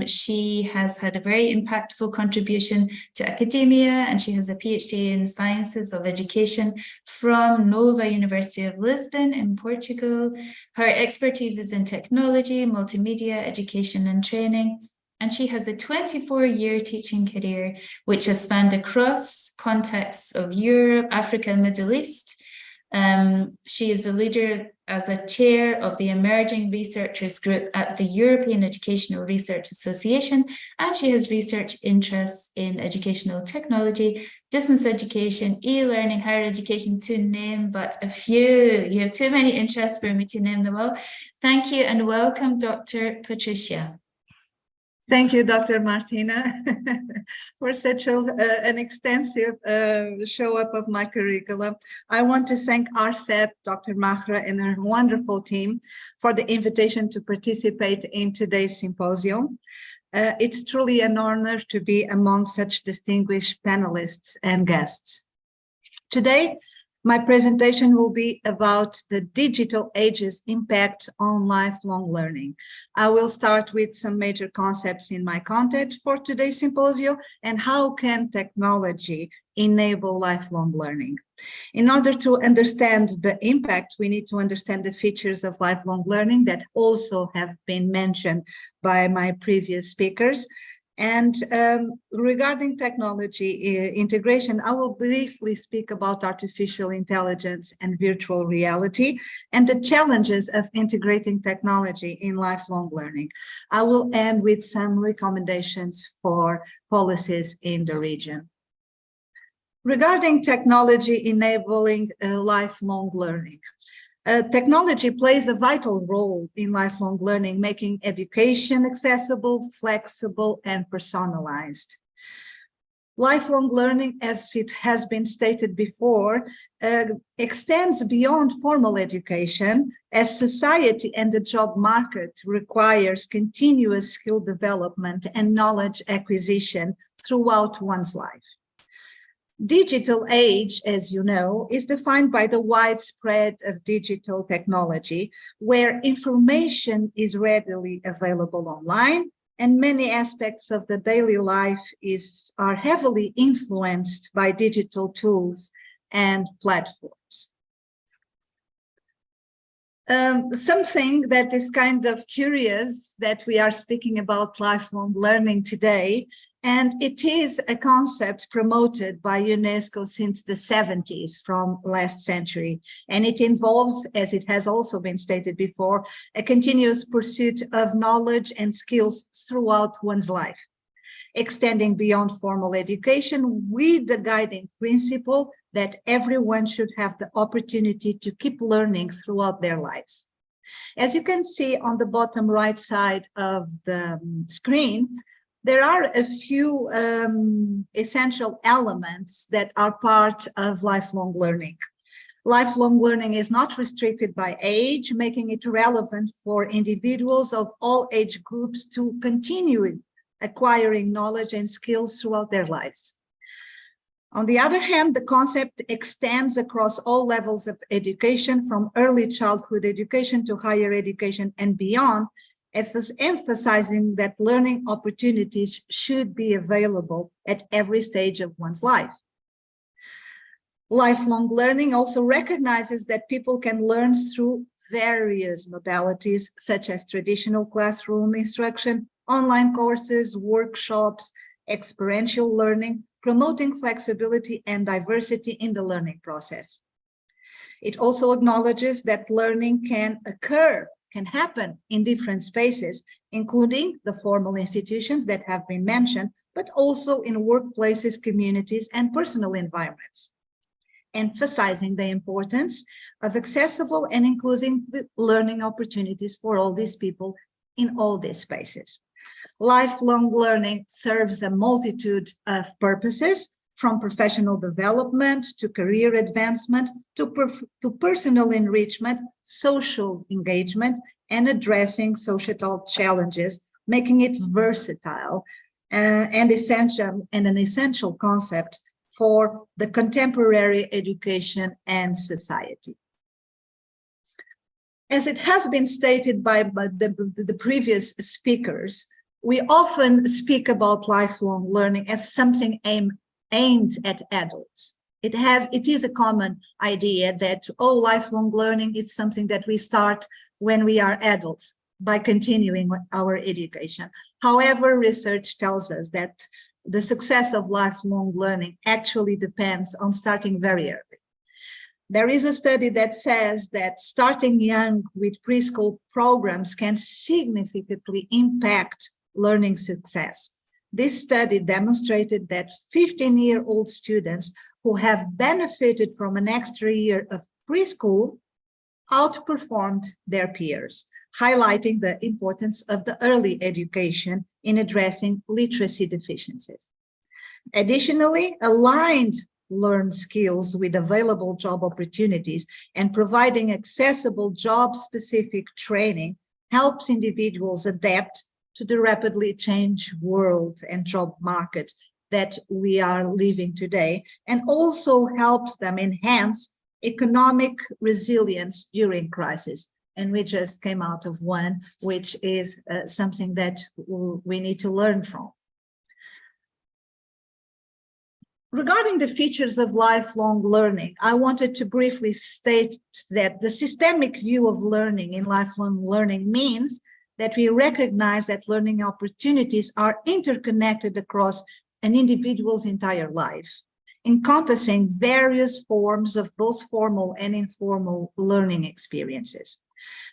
She has had a very impactful contribution to academia, and she has a PhD in Sciences of Education from Nova University of Lisbon in Portugal. Her expertise is in technology, multimedia, education and training. And she has a 24-year teaching career, which has spanned across contexts of Europe, Africa, and Middle East. She is the leader as a chair of the Emerging Researchers Group at the European Educational Research Association, and she has research interests in educational technology, distance education, e-learning, higher education, to name but a few. You have too many interests for me to name them all. Thank you and welcome, Dr. Patricia. Thank you, Dr. Martina, for such an extensive show-up of my curriculum. I want to thank ARCEP, Dr. Mahra, and her wonderful team for the invitation to participate in today's symposium. It's truly an honor to be among such distinguished panelists and guests. Today, my presentation will be about the digital age's impact on lifelong learning. I will start with some major concepts in my content for today's symposium and how can technology enable lifelong learning. In order to understand the impact, we need to understand the features of lifelong learning that also have been mentioned by my previous speakers. And regarding technology integration, I will briefly speak about artificial intelligence and virtual reality and the challenges of integrating technology in lifelong learning. I will end with some recommendations for policies in the region. Regarding technology enabling lifelong learning, technology plays a vital role in lifelong learning, making education accessible, flexible, and personalized. Lifelong learning, as it has been stated before, extends beyond formal education, as society and the job market requires continuous skill development and knowledge acquisition throughout one's life. Digital age, as you know, is defined by the widespread of digital technology, where information is readily available online, and many aspects of the daily life are heavily influenced by digital tools and platforms. Something that is kind of curious that we are speaking about lifelong learning today, and it is a concept promoted by UNESCO since the 70s from last century. And it involves, as it has also been stated before, a continuous pursuit of knowledge and skills throughout one's life, extending beyond formal education with the guiding principle that everyone should have the opportunity to keep learning throughout their lives. As you can see on the bottom right side of the screen, there are a few essential elements that are part of lifelong learning. Lifelong learning is not restricted by age, making it relevant for individuals of all age groups to continue acquiring knowledge and skills throughout their lives. On the other hand, the concept extends across all levels of education, from early childhood education to higher education and beyond, emphasizing that learning opportunities should be available at every stage of one's life. Lifelong learning also recognizes that people can learn through various modalities, such as traditional classroom instruction, online courses, workshops, experiential learning, promoting flexibility and diversity in the learning process. It also acknowledges that learning can happen in different spaces, including the formal institutions that have been mentioned, but also in workplaces, communities, and personal environments, emphasizing the importance of accessible and inclusive learning opportunities for all these people in all these spaces. Lifelong learning serves a multitude of purposes, from professional development to career advancement to personal enrichment, social engagement, and addressing societal challenges, making it versatile and an essential concept for the contemporary education and society. As it has been stated by the previous speakers, we often speak about lifelong learning as something aimed at adults. It is a common idea that, lifelong learning is something that we start when we are adults by continuing our education. However, research tells us that the success of lifelong learning actually depends on starting very early. There is a study that says that starting young with preschool programs can significantly impact learning success. This study demonstrated that 15-year-old students who have benefited from an extra year of preschool outperformed their peers, highlighting the importance of the early education in addressing literacy deficiencies. Additionally, aligned learned skills with available job opportunities and providing accessible job-specific training helps individuals adapt to the rapidly changing world and job market that we are living today, and also helps them enhance economic resilience during crisis. And we just came out of one, which is something that we need to learn from. Regarding the features of lifelong learning, I wanted to briefly state that the systemic view of learning in lifelong learning means that we recognize that learning opportunities are interconnected across an individual's entire life, encompassing various forms of both formal and informal learning experiences.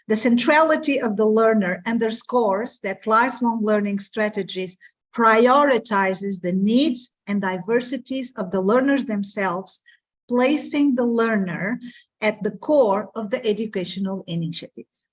The centrality of the learner underscores that lifelong learning strategies prioritizes the needs and diversities of the learners themselves, placing the learner at the core of the educational initiatives.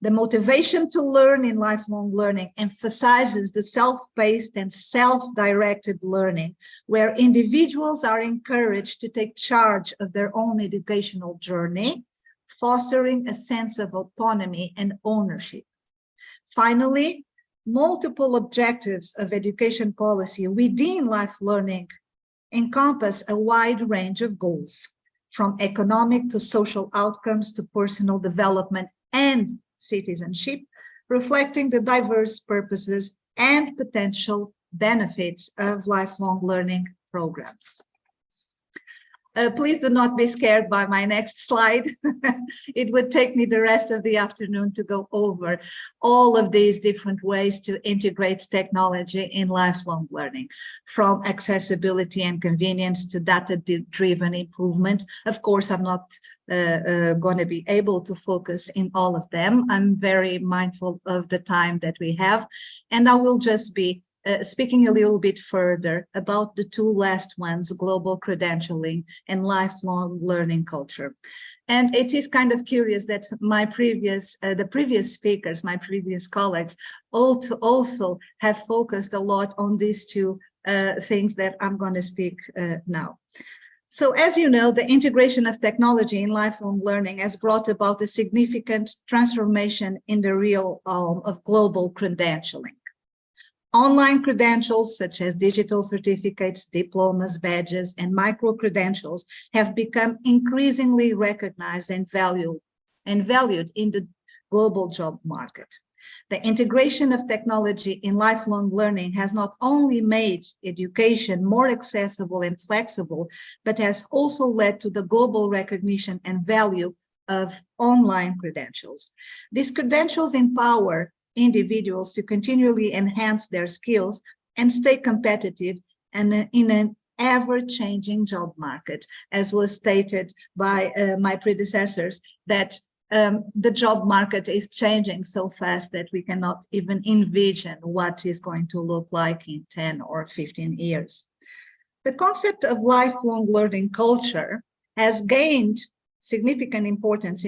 The motivation to learn in lifelong learning emphasizes the self-paced and self-directed learning, where individuals are encouraged to take charge of their own educational journey, fostering a sense of autonomy and ownership. Finally, multiple objectives of education policy within life learning encompass a wide range of goals, from economic to social outcomes to personal development and citizenship, reflecting the diverse purposes and potential benefits of lifelong learning programs. Please do not be scared by my next slide. It would take me the rest of the afternoon to go over all of these different ways to integrate technology in lifelong learning, from accessibility and convenience to data-driven improvement. Of course, I'm not going to be able to focus in all of them. I'm very mindful of the time that we have, and I will just be speaking a little bit further about the two last ones, global credentialing and lifelong learning culture. And it is kind of curious that my the previous speakers, my previous colleagues, also have focused a lot on these two things that I'm going to speak now. So as you know, the integration of technology in lifelong learning has brought about a significant transformation in the realm of global credentialing. Online credentials such as digital certificates, diplomas, badges, and micro-credentials have become increasingly recognized and valued in the global job market. The integration of technology in lifelong learning has not only made education more accessible and flexible, but has also led to the global recognition and value of online credentials. These credentials empower individuals to continually enhance their skills and stay competitive and in an ever-changing job market, as was stated by my predecessors, that the job market is changing so fast that we cannot even envision what is going to look like in 10 or 15 years. The concept of lifelong learning culture has gained significant importance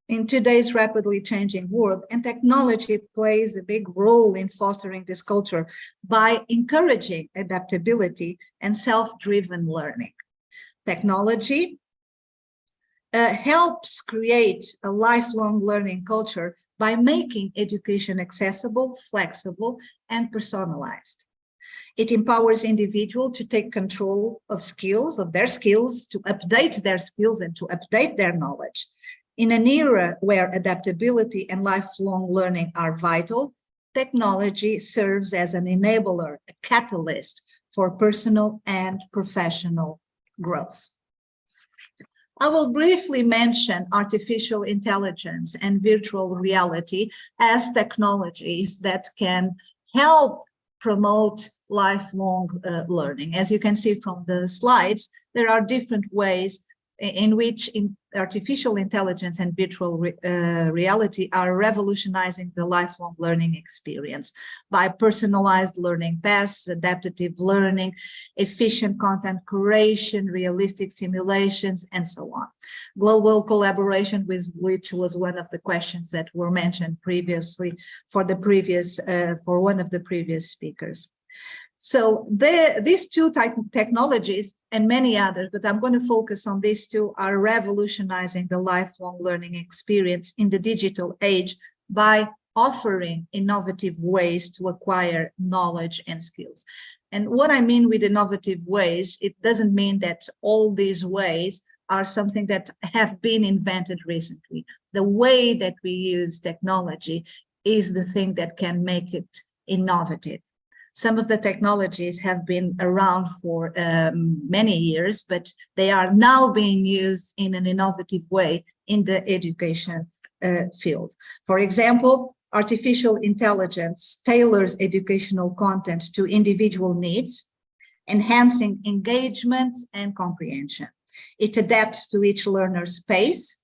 in today's rapidly changing world, and technology plays a big role in fostering this culture by encouraging adaptability and self-driven learning. Technology helps create a lifelong learning culture by making education accessible, flexible, and personalized. It empowers individuals to take control of their skills, to update their skills and to update their knowledge. In an era where adaptability and lifelong learning are vital, technology serves as an enabler, a catalyst for personal and professional growth. I will briefly mention artificial intelligence and virtual reality as technologies that can help promote lifelong learning. As you can see from the slides, there are different ways in which artificial intelligence and virtual reality are revolutionizing the lifelong learning experience by personalized learning paths, adaptive learning, efficient content creation, realistic simulations, and so on. Global collaboration, which was one of the questions that were mentioned previously for one of the previous speakers. So these two technologies and many others, but I'm going to focus on these two, are revolutionizing the lifelong learning experience in the digital age by offering innovative ways to acquire knowledge and skills. And what I mean with innovative ways, it doesn't mean that all these ways are something that have been invented recently. The way that we use technology is the thing that can make it innovative. Some of the technologies have been around for many years, but they are now being used in an innovative way in the education field. For example, artificial intelligence tailors educational content to individual needs, enhancing engagement and comprehension. It adapts to each learner's pace,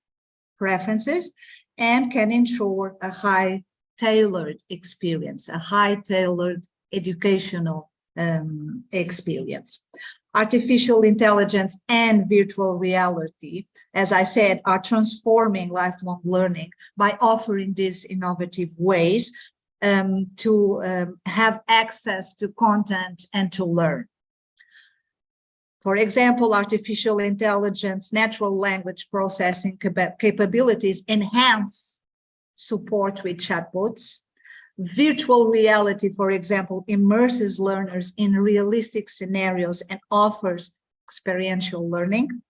preferences, and can ensure a high-tailored experience, a high-tailored educational experience. Artificial intelligence and virtual reality, as I said, are transforming lifelong learning by offering these innovative ways to have access to content and to learn. For example, artificial intelligence, natural language processing capabilities enhance support with chatbots. Virtual reality, for example, immerses learners in realistic scenarios and offers experiential learning.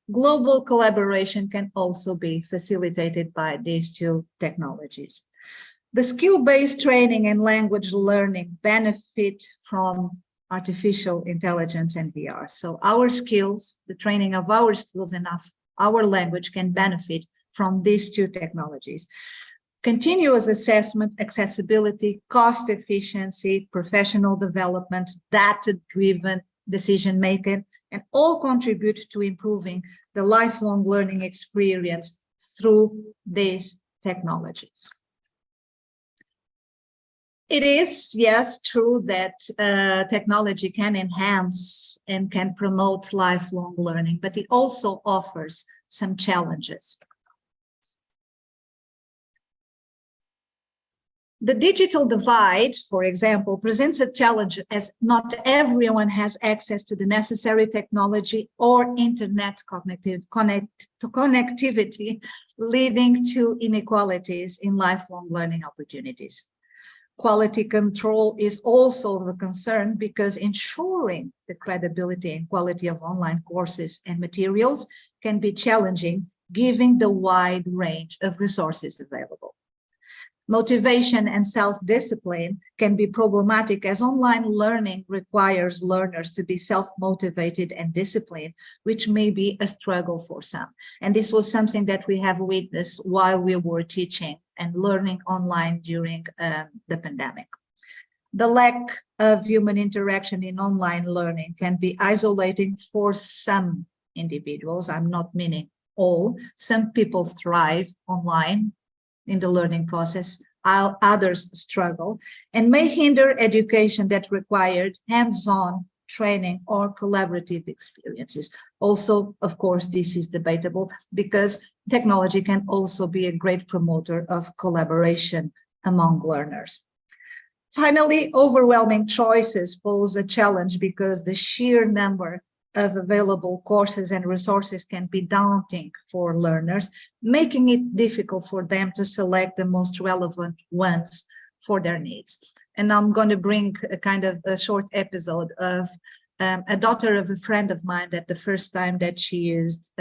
Global collaboration can also be facilitated by these two technologies. The skill-based training and language learning benefit from artificial intelligence, and VR. So our skills, the training of our skills and of our language can benefit from these two technologies. Continuous assessment, accessibility, cost efficiency, professional development, data-driven decision-making, and all contribute to improving the lifelong learning experience through these technologies. It is, yes, true that technology can enhance and can promote lifelong learning, but it also offers some challenges. The digital divide, for example, presents a challenge as not everyone has access to the necessary technology or internet connectivity, leading to inequalities in lifelong learning opportunities. Quality control is also a concern because ensuring the credibility and quality of online courses and materials can be challenging given the wide range of resources available. Motivation and self-discipline can be problematic as online learning requires learners to be self-motivated and disciplined, which may be a struggle for some. And this was something that we have witnessed while we were teaching and learning online during the pandemic. The lack of human interaction in online learning can be isolating for some individuals. I'm not meaning all. Some people thrive online in the learning process, while others struggle, and may hinder education that required hands-on training or collaborative experiences. Also, of course, this is debatable because technology can also be a great promoter of collaboration among learners. Finally, overwhelming choices pose a challenge because the sheer number of available courses and resources can be daunting for learners, making it difficult for them to select the most relevant ones for their needs. And I'm going to bring a kind of a short episode of a daughter of a friend of mine that the first time that she used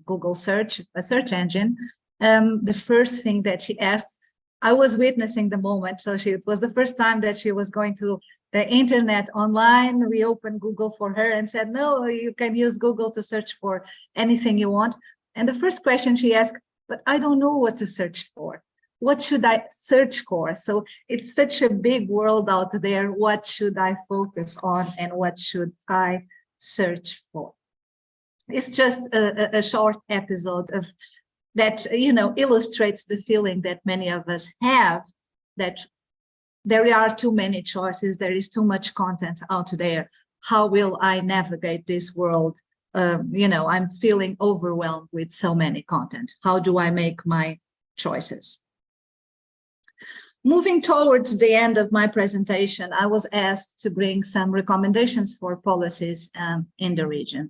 Google search, a search engine, the first thing that she asked, I was witnessing the moment. So it was the first time that she was going to the internet online. We opened Google for her and said, no, you can use Google to search for anything you want. And the first question she asked, but I don't know what to search for. What should I search for? So it's such a big world out there. What should I focus on and what should I search for? It's just a short episode of that, you know, illustrates the feeling that many of us have that there are too many choices, there is too much content out there. How will I navigate this world? You know, I'm feeling overwhelmed with so many content. How do I make my choices? Moving towards the end of my presentation, I was asked to bring some recommendations for policies in the region.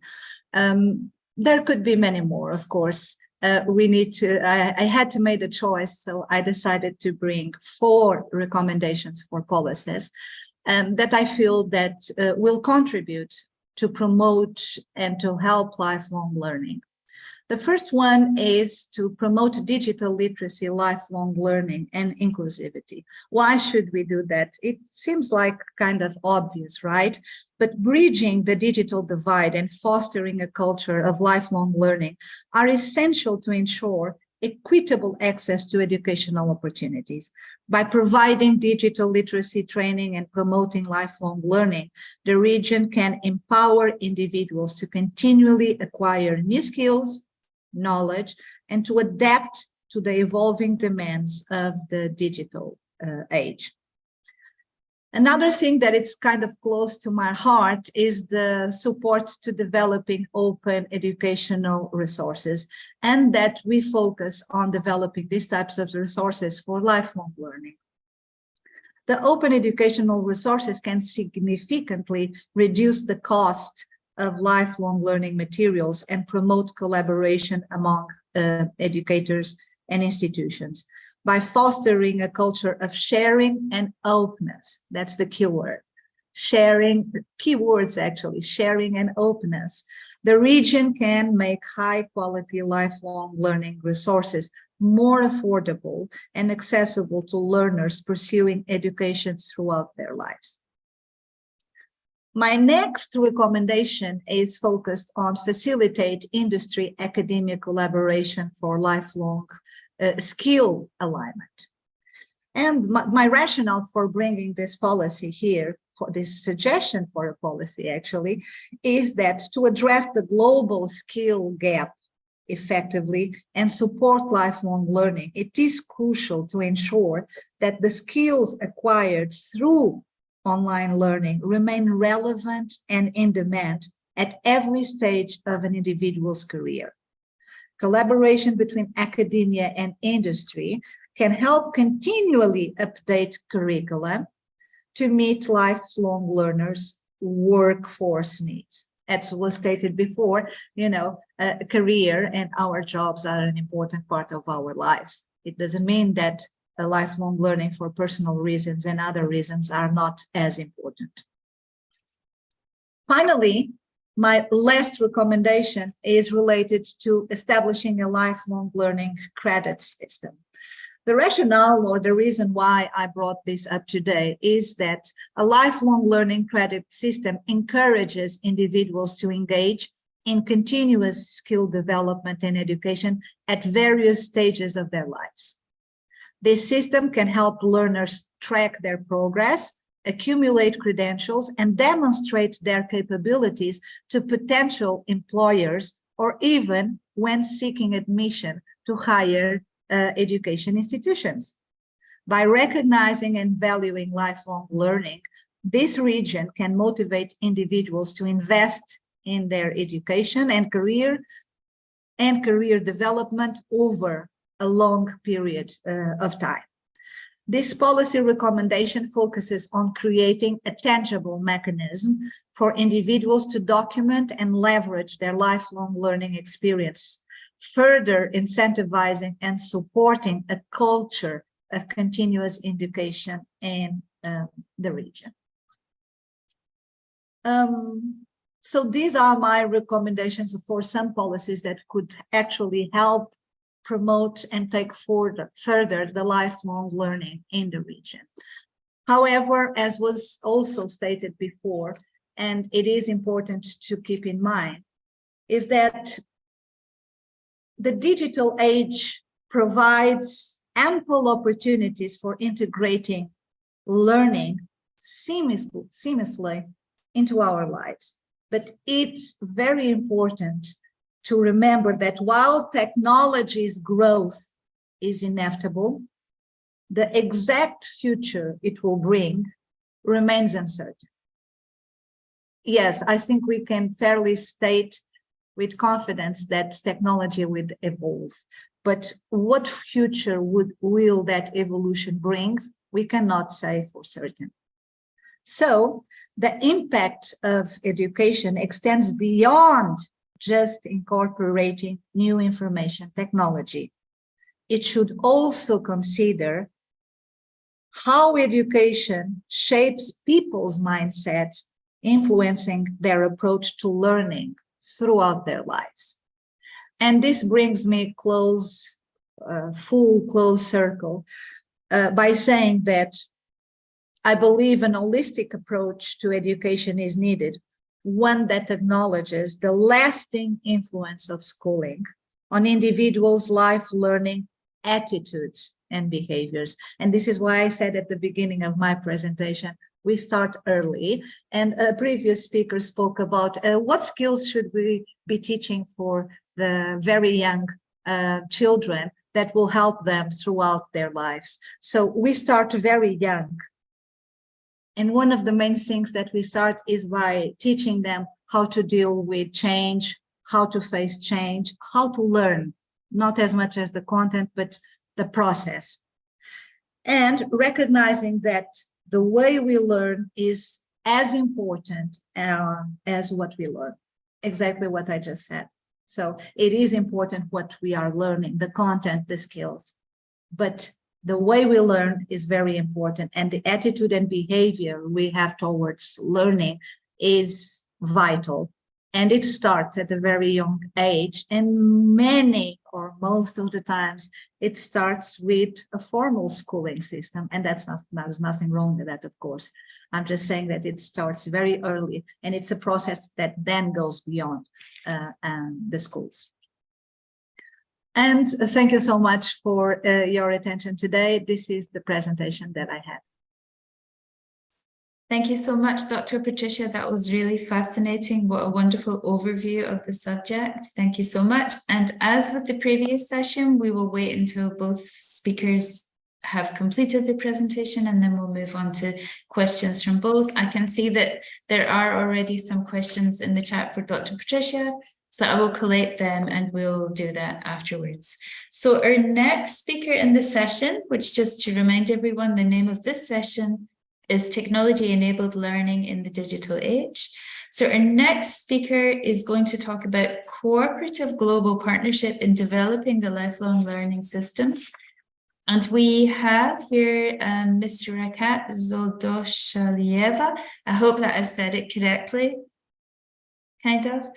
There could be many more, of course. I had to make a choice, so I decided to bring 4 recommendations for policies that I feel that will contribute to promote and to help lifelong learning. The first one is to promote digital literacy, lifelong learning, and inclusivity. Why should we do that? It seems like kind of obvious, right? But bridging the digital divide and fostering a culture of lifelong learning are essential to ensure equitable access to educational opportunities. By providing digital literacy training and promoting lifelong learning, the region can empower individuals to continually acquire new skills, knowledge, and to adapt to the evolving demands of the digital age. Another thing that it's kind of close to my heart is the support to developing open educational resources, and that we focus on developing these types of resources for lifelong learning. The open educational resources can significantly reduce the cost of lifelong learning materials and promote collaboration among educators and institutions by fostering a culture of sharing and openness. That's the key word. Sharing, keywords actually, sharing and openness. The region can make high quality lifelong learning resources more affordable and accessible to learners pursuing education throughout their lives. My next recommendation is focused on facilitate industry-academia collaboration for lifelong skill alignment. And my rationale for bringing this policy here, for this suggestion for a policy actually, is that to address the global skill gap effectively and support lifelong learning, it is crucial to ensure that the skills acquired through online learning remain relevant and in demand at every stage of an individual's career. Collaboration between academia and industry can help continually update curricula to meet lifelong learners' workforce needs. As was stated before, career and our jobs are an important part of our lives. It doesn't mean that lifelong learning for personal reasons and other reasons are not as important. Finally, my last recommendation is related to establishing a lifelong learning credit system. The rationale or the reason why I brought this up today is that a lifelong learning credit system encourages individuals to engage in continuous skill development and education at various stages of their lives. This system can help learners track their progress, accumulate credentials, and demonstrate their capabilities to potential employers or even when seeking admission to higher education institutions. By recognizing and valuing lifelong learning, this region can motivate individuals to invest in their education and career development over a long period of time. This policy recommendation focuses on creating a tangible mechanism for individuals to document and leverage their lifelong learning experience, further incentivizing and supporting a culture of continuous education in the region. So these are my recommendations for some policies that could actually help promote and take further the lifelong learning in the region. However, as was also stated before, and it is important to keep in mind, is that the digital age provides ample opportunities for integrating learning seamlessly into our lives. But it's very important to remember that while technology's growth is inevitable, the exact future it will bring remains uncertain. Yes, I think we can fairly state with confidence that technology would evolve, but what future will that evolution bring, we cannot say for certain. So the impact of education extends beyond just incorporating new information technology. It should also consider how education shapes people's mindsets, influencing their approach to learning throughout their lives. And this brings me full close circle by saying that I believe an holistic approach to education is needed, one that acknowledges the lasting influence of schooling on individuals' life learning attitudes and behaviors. And this is why I said at the beginning of my presentation, we start early. And a previous speaker spoke about what skills should we be teaching for the very young children that will help them throughout their lives. So we start very young. And one of the main things that we start is by teaching them how to deal with change, how to face change, how to learn, not as much as the content, but the process. And recognizing that the way we learn is as important as what we learn. Exactly what I just said. So it is important what we are learning, the content, the skills, but the way we learn is very important, and the attitude and behavior we have towards learning is vital. And it starts at a very young age, and many or most of the times it starts with a formal schooling system, and there's nothing wrong with that, of course. I'm just saying that it starts very early, and it's a process that then goes beyond the schools. And thank you so much for your attention today. This is the presentation that I had. Thank you so much, Dr. Patricia. That was really fascinating. What a wonderful overview of the subject. Thank you so much. And as with the previous session, we will wait until both speakers have completed the presentation, and then we'll move on to questions from both. I can see that there are already some questions in the chat for Dr. Patricia, so I will collate them and we'll do that afterwards. So our next speaker in the session, which just to remind everyone, the name of this session is Technology-Enabled Learning in the Digital Age. So our next speaker is going to talk about cooperative global partnership in developing the lifelong learning systems. And we have here Ms. Rakat Zoldoshalieva. I hope that I've said it correctly, kind of.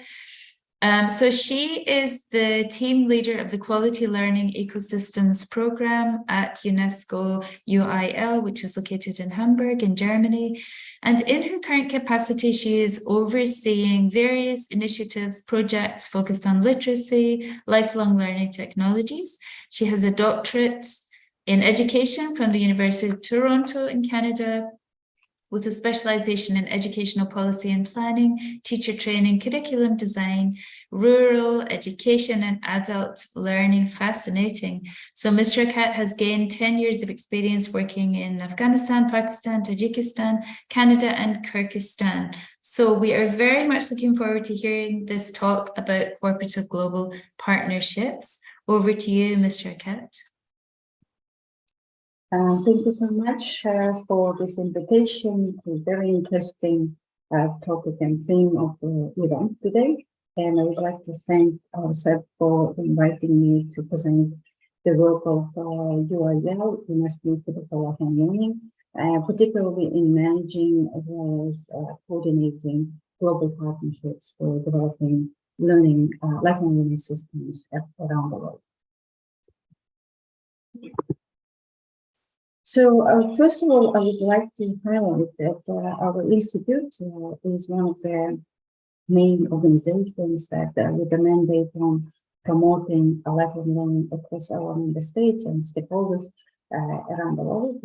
So she is the team leader of the Quality Learning Ecosystems Program at UNESCO UIL, which is located in Hamburg in Germany. And in her current capacity, she is overseeing various initiatives, projects focused on literacy, lifelong learning technologies. She has a doctorate in education from the University of Toronto in Canada, with a specialization in educational policy and planning, teacher training, curriculum design, rural education, and adult learning. Fascinating. So Ms. Rakat has gained 10 years of experience working in Afghanistan, Pakistan, Tajikistan, Canada, and Kyrgyzstan. So we are very much looking forward to hearing this talk about cooperative global partnerships. Over to you, Ms. Rakat. Thank you so much for this invitation. A very interesting topic and theme of the event today. And I would like to thank ORCEP for inviting me to present the work of UIL, UNESCO Institute for Lifelong Learning, particularly in managing as well as coordinating global partnerships for developing learning, lifelong learning systems around the world. So first of all, I would like to highlight that our institute is one of the main organizations that with the mandate on promoting lifelong learning across our member states and stakeholders around the world.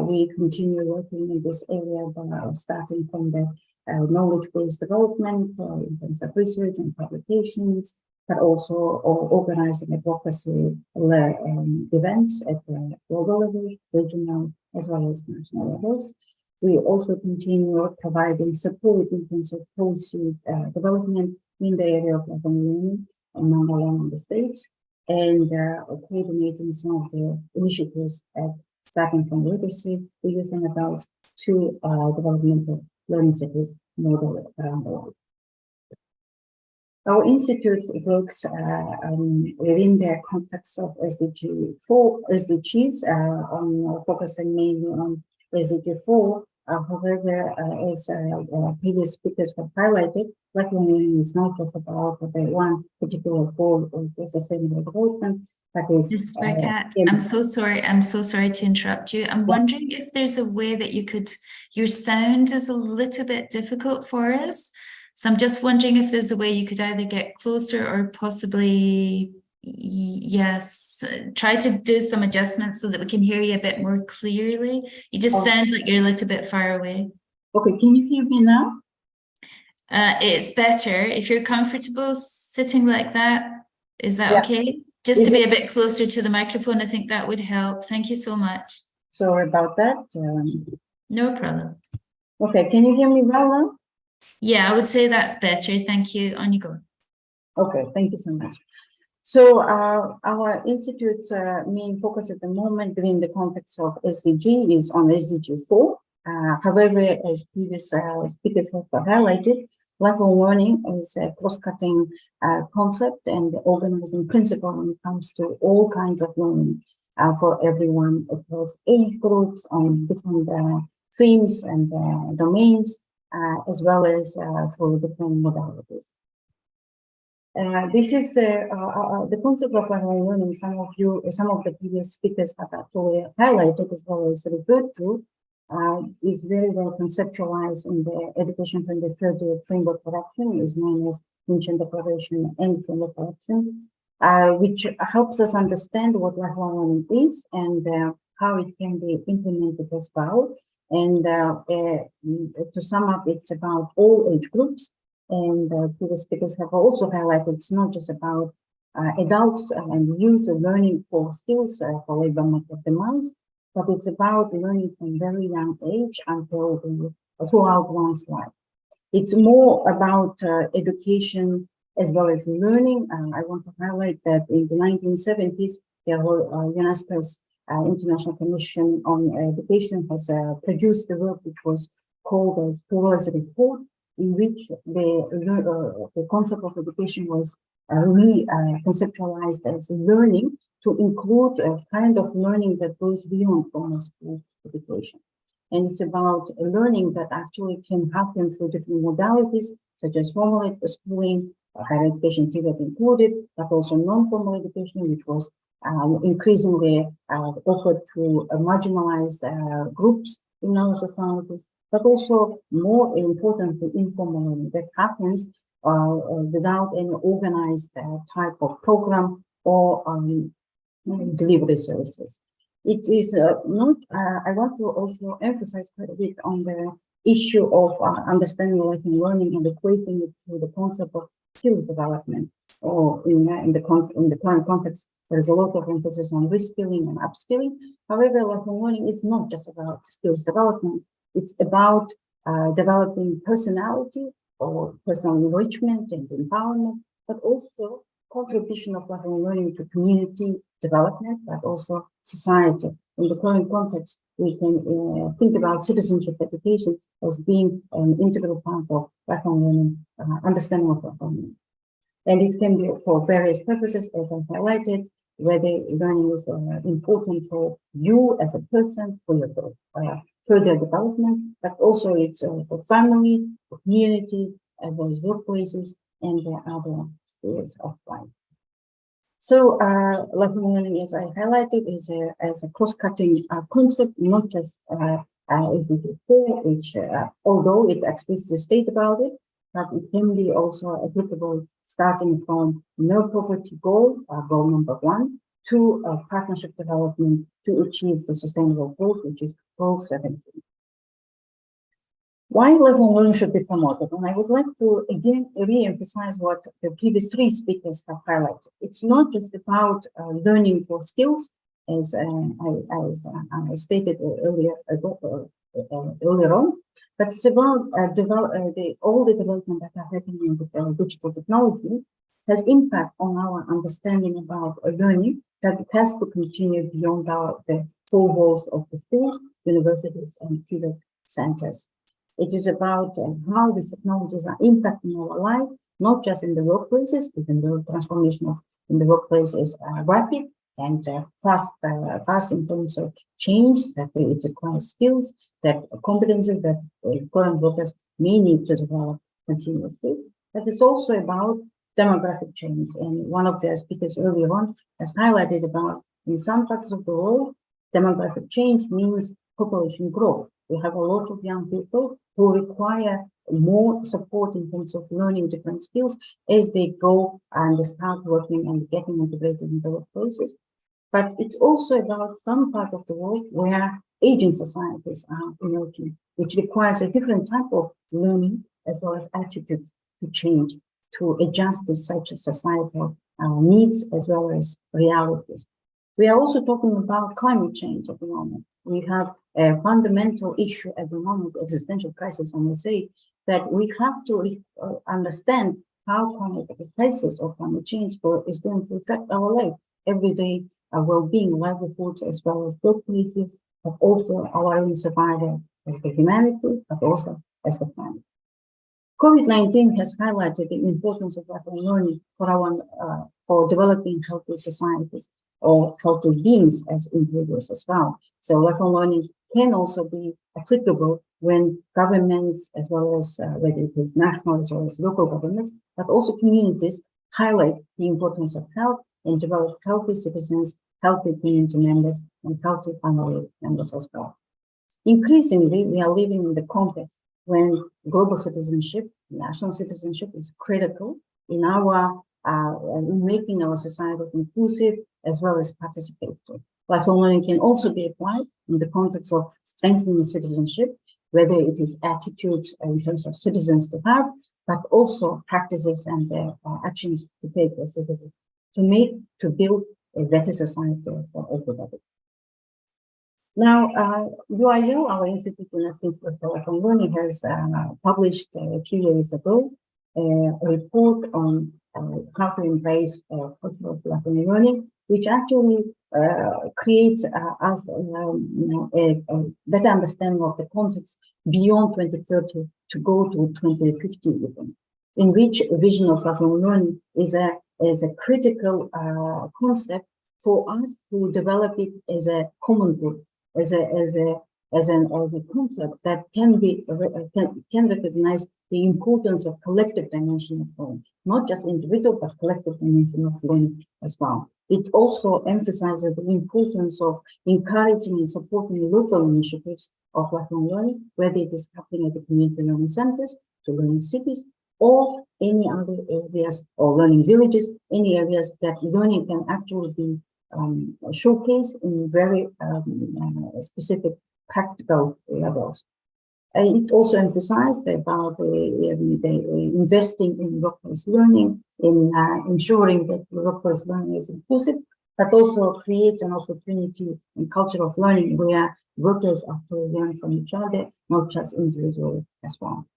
We continue working in this area by starting from the knowledge-based development in terms of research and publications, but also organizing advocacy events at the global level, regional, as well as national levels. We also continue providing support in terms of policy development in the area of lifelong learning among our member states, and coordinating some of the initiatives starting from literacy, youth and adults, to developmental learning cities model around the world. Our institute works within the context of SDGs, on focusing mainly on SDG 4. However, as previous speakers have highlighted, lifelong learning is not just about the one particular goal of sustainable development, but is. I'm so sorry to interrupt you. I'm wondering if there's a way that you could. Your sound is a little bit difficult for us. So I'm just wondering if there's a way you could either get closer or possibly, yes, try to do some adjustments so that we can hear you a bit more clearly. You just sound like you're a little bit far away. Okay, can you hear me now? It's better. If you're comfortable sitting like that, is that okay? Just to be a bit closer to the microphone, I think that would help. Thank you so much. Sorry about that. No problem. Okay, can you hear me well now? Yeah, I would say that's better. Thank you. On you go. Okay, thank you so much. So our institute's main focus at the moment within the context of SDG is on SDG 4. However, as previous speakers have highlighted, lifelong learning is a cross-cutting concept and organizing principle when it comes to all kinds of learning for everyone across age groups on different themes and domains, as well as through different modalities. This is the concept of lifelong learning. Some of the previous speakers have actually highlighted as well as referred to. is very well conceptualized in the Education from the Third Framework for Action, is known as Pynchon Declaration and Framework for Action, which helps us understand what lifelong learning is and how it can be implemented as well. And to sum up, it's about all age groups. And the speakers have also highlighted it's not just about adults and youth learning for skills for labor market demands, but it's about learning from very young age until throughout one's life. It's more about education as well as learning. I want to highlight that in the 1970s, there were UNESCO's International Commission on Education has produced a work which was called the Torres Report, in which the concept of education was conceptualized as learning to include a kind of learning that goes beyond formal school education. And it's about learning that actually can happen through different modalities, such as formal schooling, higher education TVET included, but also non-formal education, which was increasingly offered to marginalized groups in our societies, but also more importantly, informal learning that happens without any organized type of program or delivery services. It is not, I want to also emphasize quite a bit on the issue of understanding lifelong learning and equating it to the concept of skills development, or in the current context, there is a lot of emphasis on reskilling and upskilling. However, lifelong learning is not just about skills development, it's about developing personality or personal enrichment and empowerment, but also contribution of lifelong learning to community development, but also society. In the current context, we can think about citizenship education as being an integral part of lifelong learning, understanding of lifelong learning. And it can be for various purposes, as I highlighted, whether learning is important for you as a person, for your further development, but also it's for family, for community, as well as workplaces and the other spheres of life. So lifelong learning, as I highlighted, is as a cross-cutting concept, not just ACT4, which although it explicitly states about it, but it can be also applicable starting from no poverty goal, goal number 1, to partnership development to achieve the sustainable goals, which is goal 17. Why lifelong learning should be promoted? And I would like to again re-emphasize what the previous 3 speakers have highlighted. It's not just about learning for skills, as I stated earlier on, but it's about all the development that are happening with digital technology has impact on our understanding about learning that it has to continue beyond the 4 walls of the schools, universities, and TVET centers. It is about how the technologies are impacting our life, not just in the workplaces, even though transformation in the workplace is rapid and fast in terms of change, that it requires skills, that competencies that current workers may need to develop continuously. But it's also about demographic change. And one of the speakers earlier on has highlighted about in some parts of the world, demographic change means population growth. We have a lot of young people who require more support in terms of learning different skills as they go and they start working and getting integrated in the workplaces. But it's also about some part of the world where aging societies are emerging, which requires a different type of learning as well as attitude to change, to adjust to such a societal needs as well as realities. We are also talking about climate change at the moment. We have a fundamental issue at the moment, existential crisis, and we say that we have to understand how climate crisis or climate change is going to affect our life, everyday well-being, livelihoods, as well as workplaces, but also our own survival as the humanity, but also as the planet. COVID-19 has highlighted the importance of lifelong learning for developing healthy societies or healthy beings as individuals as well. So lifelong learning can also be applicable when governments, as well as whether it is national as well as local governments, but also communities highlight the importance of health and develop healthy citizens, healthy community members, and healthy family members as well. Increasingly, we are living in the context when global citizenship, national citizenship is critical in in making our society inclusive as well as participatory. Lifelong learning can also be applied in the context of strengthening citizenship, whether it is attitudes in terms of citizens to have, but also practices and actions to take as citizens to build a better society for everybody. Now, UIL, our Institute for Lifelong Learning, has published a few years ago a report on how to embrace culture of lifelong learning, which actually creates us a better understanding of the context beyond 2030 to go to 2050 even, in which a vision of lifelong learning is a critical concept for us to develop it as a common good, as a concept that can recognize the importance of collective dimension of learning, not just individual but collective dimension of learning as well. It also emphasizes the importance of encouraging and supporting local initiatives of lifelong learning, whether it is happening at the community learning centers, to learning cities, or any other areas, or learning villages, any areas that learning can actually be showcased in very specific practical levels. It also emphasized about investing in workplace learning, in ensuring that workplace learning is inclusive, but also creates an opportunity in culture of learning where workers are to learn from each other, not just individually as well.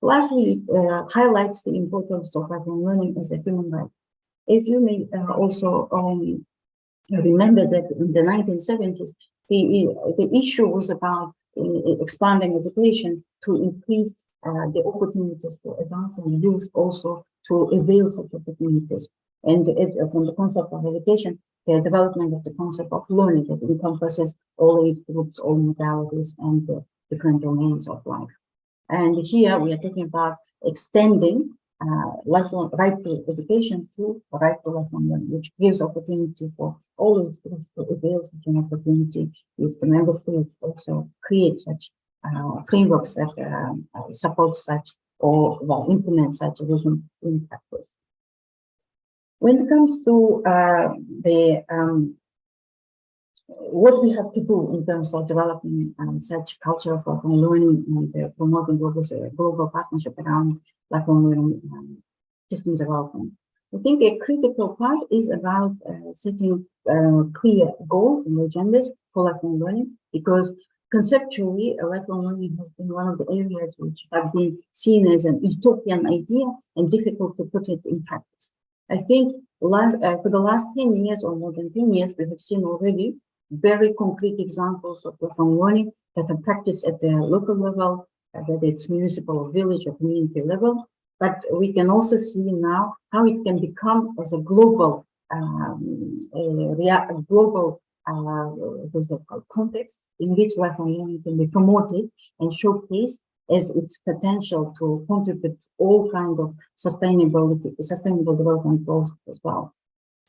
Lastly, highlights the importance of lifelong learning as a human right. If you may also remember that in the 1970s, the issue was about expanding education to increase the opportunities for advancing youth also to avail such opportunities. And from the concept of education, the development of the concept of learning that encompasses all age groups, all modalities, and different domains of life. And here we are talking about extending lifelong right to education to right to lifelong learning, which gives opportunity for all age groups to avail such an opportunity if the member states also create such frameworks that support such or implement such a vision in practice. When it comes to what we have to do in terms of developing such culture for learning and promoting global partnership around lifelong learning system development. I think a critical part is about setting clear goals and agendas for lifelong learning, because conceptually, lifelong learning has been one of the areas which have been seen as an utopian idea and difficult to put it in practice. I think for the last 10 years or more than 10 years, we have seen already very concrete examples of lifelong learning that are practiced at the local level, whether it's municipal or village or community level. But we can also see now how it can become as a global, context in which lifelong learning can be promoted and showcased as its potential to contribute to all kinds of sustainable development goals as well.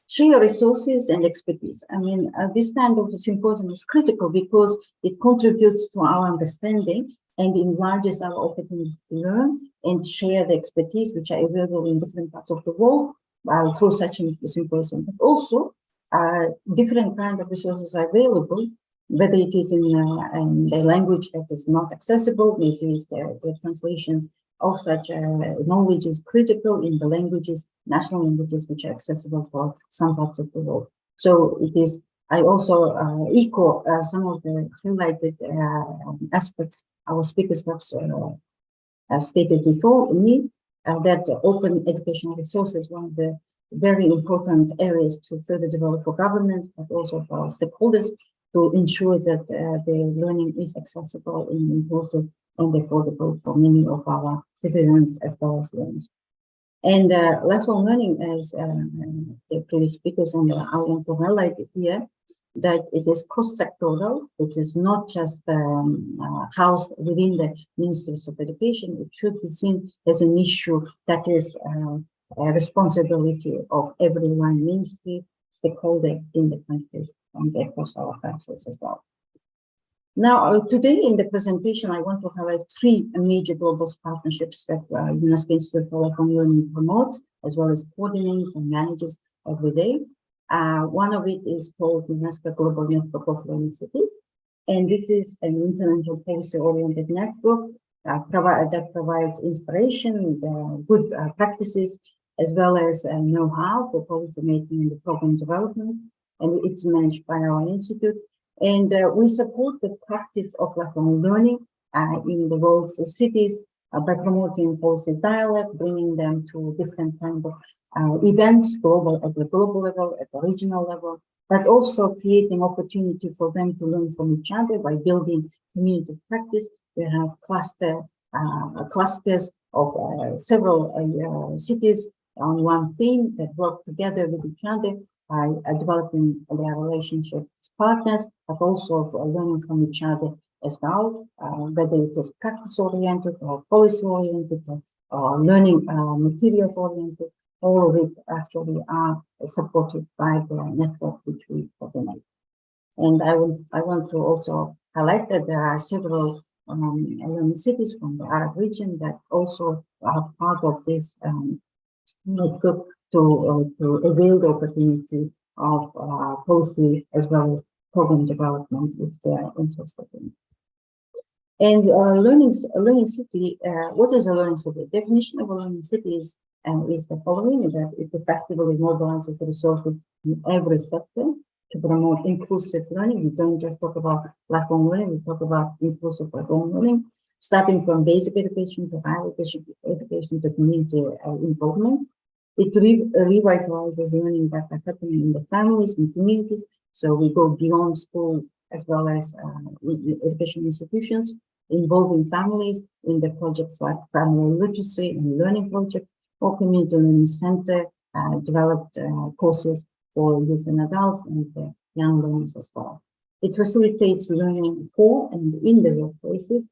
Share resources and expertise. I mean, this kind of symposium is critical because it contributes to our understanding and enlarges our opportunities to learn and share the expertise which are available in different parts of the world through such a symposium. But also, different kinds of resources are available, whether it is in a language that is not accessible, maybe the translation of such knowledge is critical in the languages, national languages, which are accessible for some parts of the world. So it is, I also echo some of the highlighted aspects our speakers have stated before me, that open educational resources is one of the very important areas to further develop for governments, but also for our stakeholders to ensure that the learning is accessible and inclusive and affordable for many of our citizens as well as learners. And lifelong learning, as the previous speakers, and I want to highlight it here, that it is cross-sectoral. It is not just housed within the Ministries of Education. It should be seen as an issue that is a responsibility of every line ministry, stakeholder in the countries and across our countries as well. Now, today in the presentation, I want to highlight three major global partnerships that UNESCO Institute for Lifelong Learning promotes, as well as coordinates and manages every day. One of it is called UNESCO Global Network of Learning Cities. And this is an international policy-oriented network that provides inspiration, good practices, as well as know-how for policy making and the program development. And it's managed by our institute. And we support the practice of lifelong learning in the world's cities by promoting policy dialogue, bringing them to different kinds of events, at the global level, at the regional level, but also creating opportunity for them to learn from each other by building community of practice. We have clusters of several cities on one theme that work together with each other by developing their relationship as partners, but also learning from each other as well, whether it is practice-oriented or policy-oriented or learning materials-oriented. All of it actually are supported by the network which we coordinate. And I want to also highlight that there are several learning cities from the Arab region that also are part of this network to avail the opportunity of policy as well as program development if they are interested in. And learning city, what is a learning city? The definition of a learning city is the following, that it effectively mobilizes the resources in every sector to promote inclusive learning. We don't just talk about lifelong learning, we talk about inclusive lifelong learning, starting from basic education to higher education to community involvement. It revitalizes learning that are happening in the families and communities. So we go beyond school as well as education institutions, involving families in the projects like family literacy and learning project, or community learning center developed courses for youth and adults and young learners as well. It facilitates learning for and in the workplaces,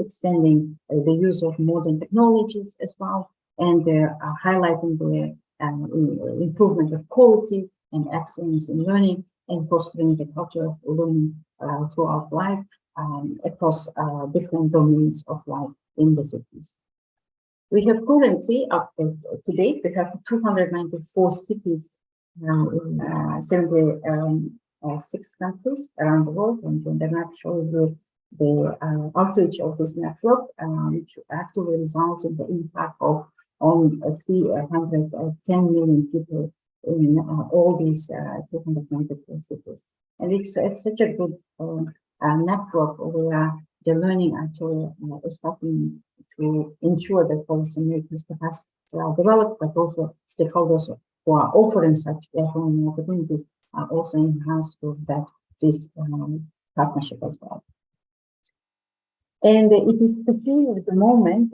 extending the use of modern technologies as well, and highlighting the improvement of quality and excellence in learning, and fostering the culture of learning throughout life across different domains of life in the cities. We have currently, up to date, we have 294 cities in 76 countries around the world, and the map shows the outreach of this network, which actually results in the impact of on 310 million people in all these 294 cities. And it's such a good network where the learning actually is helping to ensure that policymakers' capacities are developed, but also stakeholders who are offering such learning opportunities are also enhanced with this partnership as well. And it is pursuing at the moment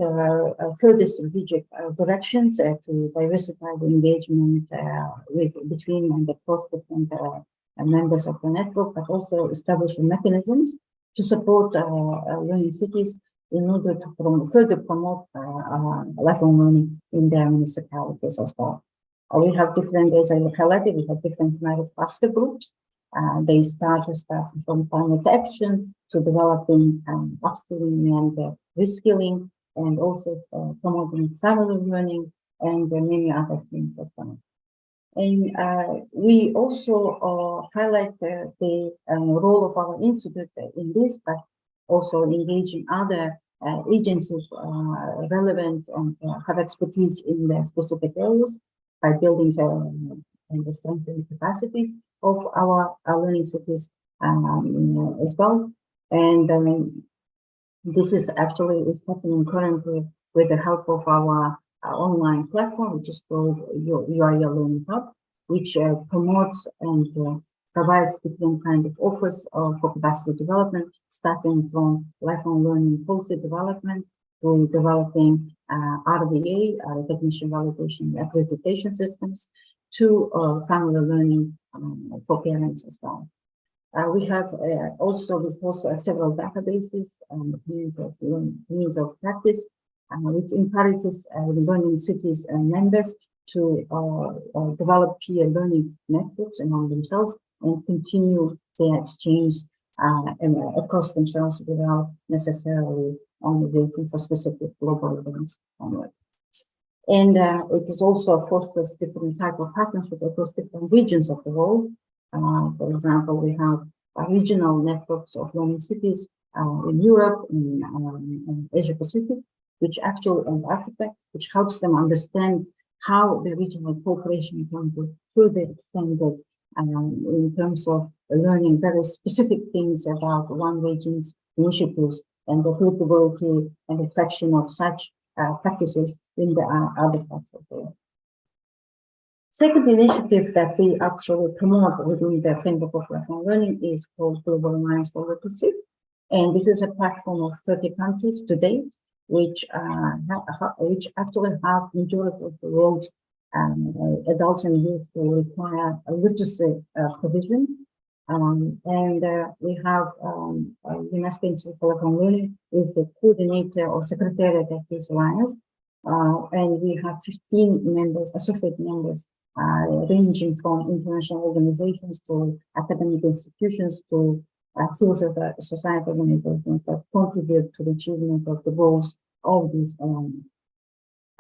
further strategic directions to diversify the engagement between and across different members of the network, but also establishing mechanisms to support learning cities in order to further promote lifelong learning in their municipalities as well. We have different, as I highlighted, we have different thematic cluster groups. They start from climate action to developing upskilling and reskilling, and also promoting family learning and many other things as well. And we also highlight the role of our institute in this, but also engaging other agencies relevant and have expertise in their specific areas by building and strengthening capacities of our learning cities as well. And this is actually happening currently with the help of our online platform, which is called UIL Learning Hub, which promotes and provides different kind of offers for capacity development, starting from lifelong learning policy development to developing RVA, recognition, validation, accreditation systems, to family learning for parents as well. We have also several databases and means of practice, which encourages learning cities and members to develop peer learning networks among themselves and continue their exchange and across themselves without necessarily only waiting for specific global events only. And it is also fosters different type of partnership across different regions of the world. For example, we have regional networks of learning cities in Europe, in Asia Pacific, which actually, and Africa, which helps them understand how the regional cooperation can be further extended in terms of learning very specific things about one region's initiatives and the applicability and reflection of such practices in the other parts of the world. Second initiative that we actually promote within the framework of lifelong learning is called Global Alliance for Literacy. And this is a platform of 30 countries to date, which actually have majority of the world's adults and youth who require a literacy provision. We have UNESCO Institute for Lifelong Learning is the coordinator or secretariat of this alliance. And we have 15 members, associate members, ranging from international organizations to academic institutions to fields of society organizations that contribute to the achievement of the goals of this alliance.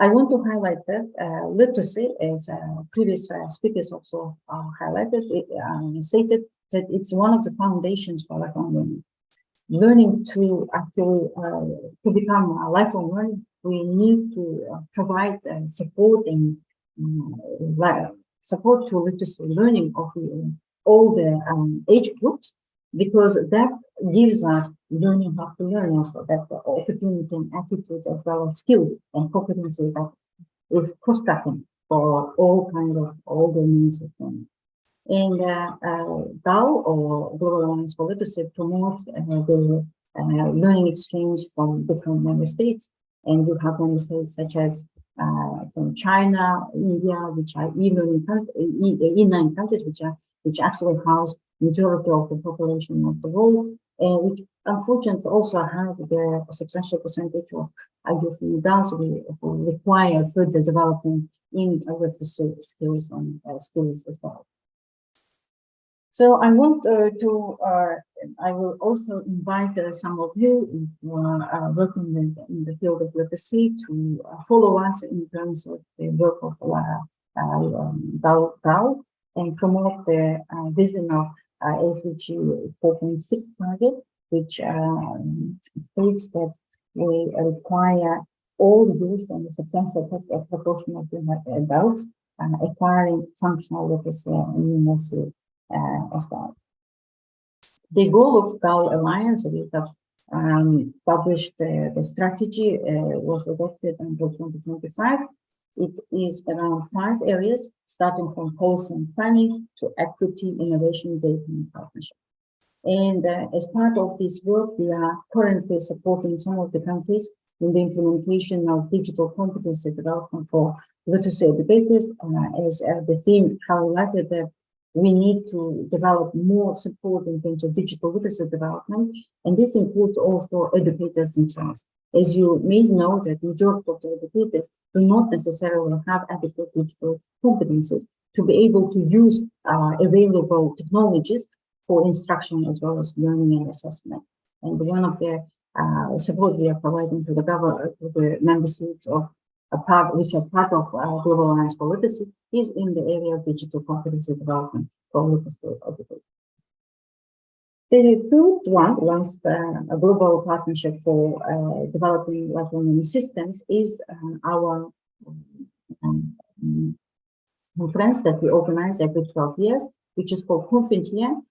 I want to highlight that literacy, as previous speakers also highlighted, stated that it's one of the foundations for lifelong learning. Learning to actually to become a lifelong learner, we need to provide support and support to literacy learning of all the age groups, because that gives us learning how to learn, also that opportunity and attitude as well as skill and competency that is cross-cutting for all domains of learning. And GAL, or Global Alliance for Literacy, promotes the learning exchange from different member states. And you have member states such as from China, India, which are E9 countries, which actually house majority of the population of the world, which unfortunately also have the substantial percentage of youth and adults who require further development in literacy skills and skills as well. So I want I will also invite some of you who are working in the field of literacy to follow us in terms of the work of GAL and promote the vision of SDG 4.6 target, which states that we require all youth and a substantial proportion of adults acquiring functional literacy and numeracy as well. The goal of GAL Alliance, we have published the strategy, was adopted until 2025. It is around 5 areas, starting from policy and planning to equity, innovation, data, and partnership. And as part of this work, we are currently supporting some of the countries in the implementation of digital competency development for literacy educators, as the theme highlighted that we need to develop more support in terms of digital literacy development, and this includes also educators themselves. As you may know, that majority of the educators do not necessarily have adequate digital competencies to be able to use available technologies for instruction as well as learning and assessment. And one of the support we are providing to the government, to the member states of which are part of Global Alliance for Literacy, is in the area of digital competency development for literacy education. The third one, last a global partnership for developing lifelong learning systems, is our conference that we organize every 12 years, which is called Confintia,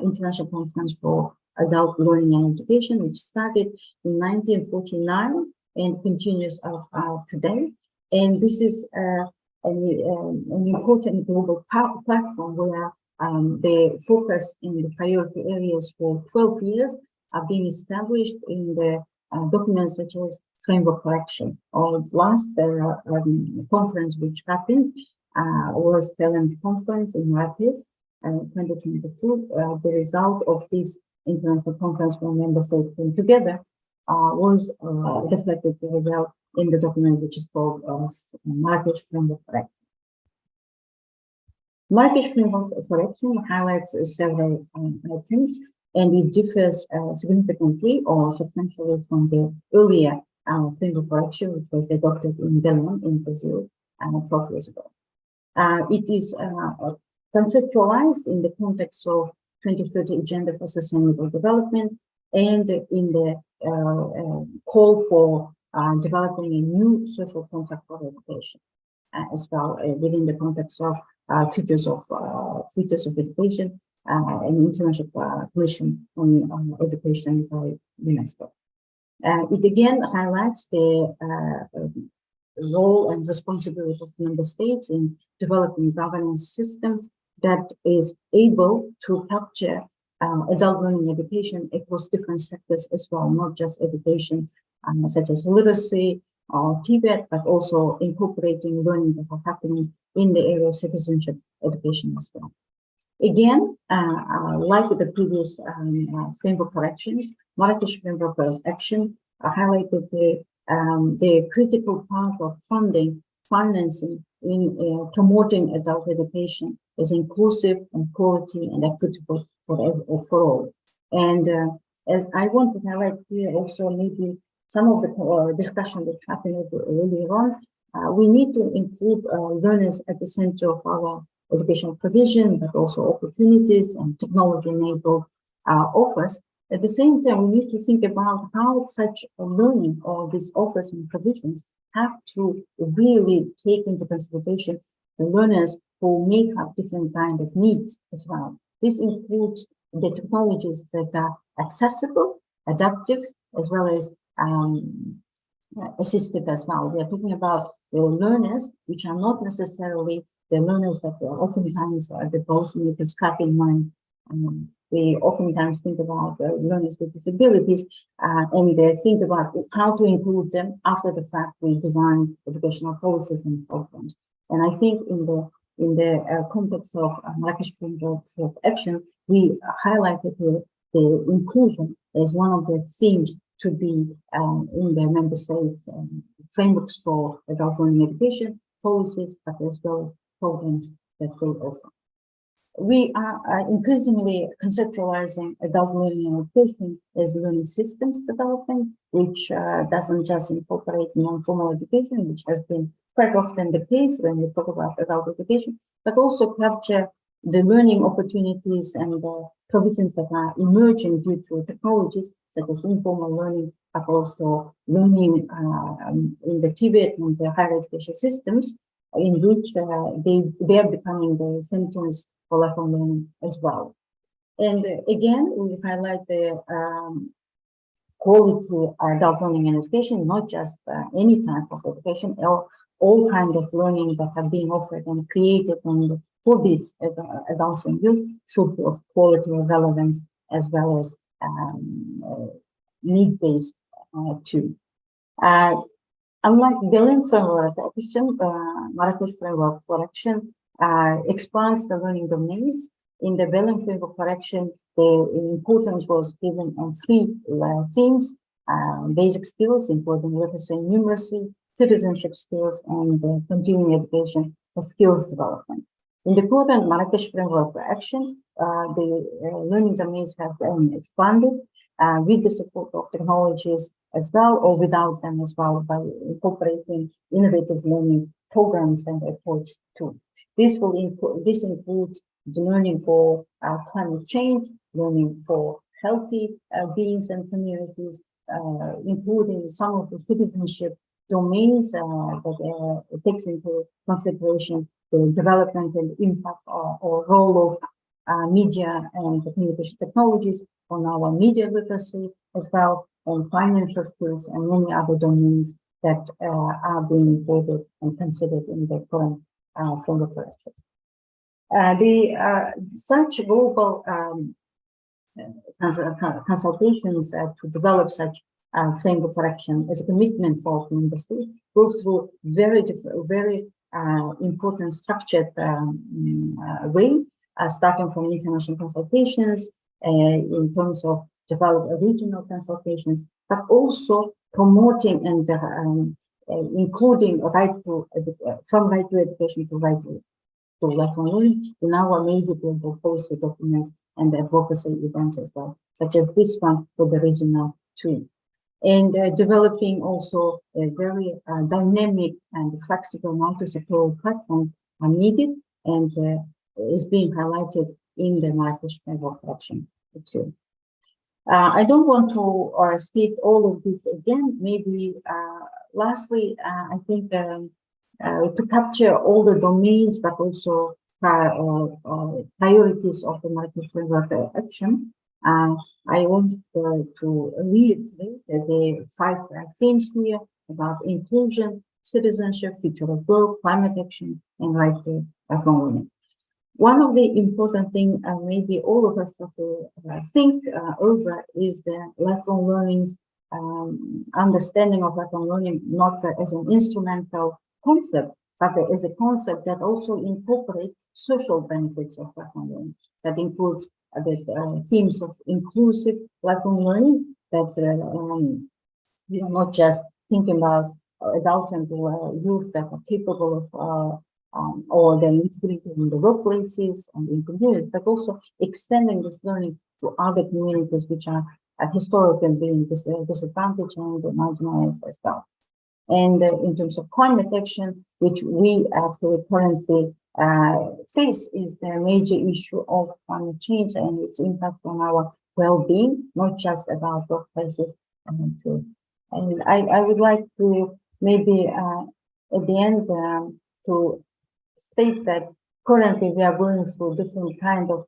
International Conference for Adult Learning and Education, which started in 1949 and continues today. And this is an important global platform where the focus in the priority areas for 12 years are being established in the documents such as Framework for Action. Our last conference which happened was Talent Conference in Rapid 2022. The result of this international conference when member states came together was reflected very well in the document which is called Marrakesh Framework for Action. Marrakesh Framework Correction highlights several items, and it differs significantly or substantially from the earlier framework correction, which was adopted in Belém, in Brazil, 12 years ago. It is conceptualized in the context of 2030 Agenda for Sustainable Development and in the call for developing a new social contract for education, as well within the context of futures of education and International Commission on Education by UNESCO. It again highlights the role and responsibility of member states in developing governance systems that is able to capture adult learning education across different sectors as well, not just education such as literacy or Tibet, but also incorporating learning that are happening in the area of citizenship education as well. Again, like the previous framework corrections, Marrakesh Framework Correction highlighted the critical part of financing in promoting adult education is inclusive and quality and equitable for all. And as I want to highlight here also maybe some of the discussion that happened earlier on, we need to include learners at the center of our educational provision, but also opportunities and technology-enabled offers. At the same time, we need to think about how such learning or these offers and provisions have to really take into consideration the learners who may have different kind of needs as well. This includes the technologies that are accessible, adaptive, as well as assistive as well. We are talking about the learners, which are not necessarily the learners that oftentimes the policymakers have in mind. We oftentimes think about learners with disabilities and think about how to include them after the fact we design educational policies and programs. And I think in the context of Marrakesh Framework for Action, we highlighted here the inclusion as one of the themes to be in the member state frameworks for adult learning education policies, but as well as programs that they offer. We are increasingly conceptualizing adult learning education as learning systems development, which doesn't just incorporate non-formal education, which has been quite often the case when we talk about adult education, but also capture the learning opportunities and the provisions that are emerging due to technologies such as informal learning, but also learning in the Tibet and the higher education systems, in which they are becoming the centers for lifelong learning as well. And again, we highlight the quality adult learning and education, not just any type of education, or all kinds of learning that are being offered and created and for these adults and youth should be of quality and relevance as well as need-based too. Unlike Belém Framework Correction, Marrakesh Framework Correction expands the learning domains. In the Belém Framework Correction, the importance was given on three themes: basic skills, including literacy and numeracy, citizenship skills, and continuing education for skills development. In the current Marrakesh Framework Action, the learning domains have expanded with the support of technologies as well, or without them as well, by incorporating innovative learning programs and approaches too. This includes the learning for climate change, learning for healthy beings and communities, including some of the citizenship domains that takes into consideration the development and impact or role of media and communication technologies on our media literacy as well, and financial skills and many other domains that are being included and considered in the current framework correction. Such global consultations to develop such framework correction as a commitment for member states goes through very important structured way, starting from international consultations in terms of develop regional consultations, but also promoting and including from right to education to right to to lifelong learning in our major global policy documents and advocacy events as well, such as this one for the regional 2. And developing also a very dynamic and flexible multi-sectoral platforms are needed and is being highlighted in the Marrakesh Framework Action too. I don't want to state all of this again. Maybe lastly, I think to capture all the domains, but also priorities of the Marrakesh Framework Action, I want to reiterate the 5 themes here about inclusion, citizenship, future of work, climate action, and right to lifelong learning. One of the important things maybe all of us have to think over is the lifelong learning's understanding of lifelong learning, not as an instrumental concept, but as a concept that also incorporates social benefits of lifelong learning. That includes the themes of inclusive lifelong learning, that we are not just thinking about adults and youth that are capable of or they're integrated in the workplaces and in communities, but also extending this learning to other communities which are historically being disadvantaged and marginalized as well. And in terms of climate action, which we actually currently face, is the major issue of climate change and its impact on our well-being, not just about workplaces. And I would like to maybe at the end to state that currently we are going through different kind of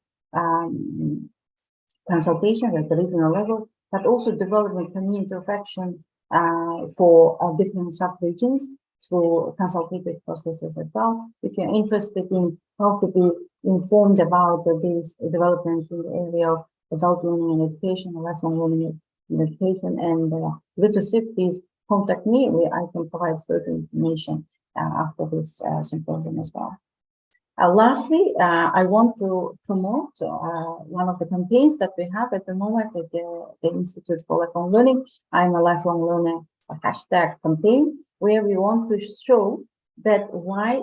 consultation at the regional level, but also developing community of action for different sub-regions through consultative processes as well. If you're interested in how to be informed about these developments in the area of adult learning and education, lifelong learning and education, and literacy, please contact me. I can provide further information after this symposium as well. Lastly, I want to promote one of the campaigns that we have at the moment at the Institute for Lifelong Learning. I'm a lifelong learner hashtag campaign, where we want to show that why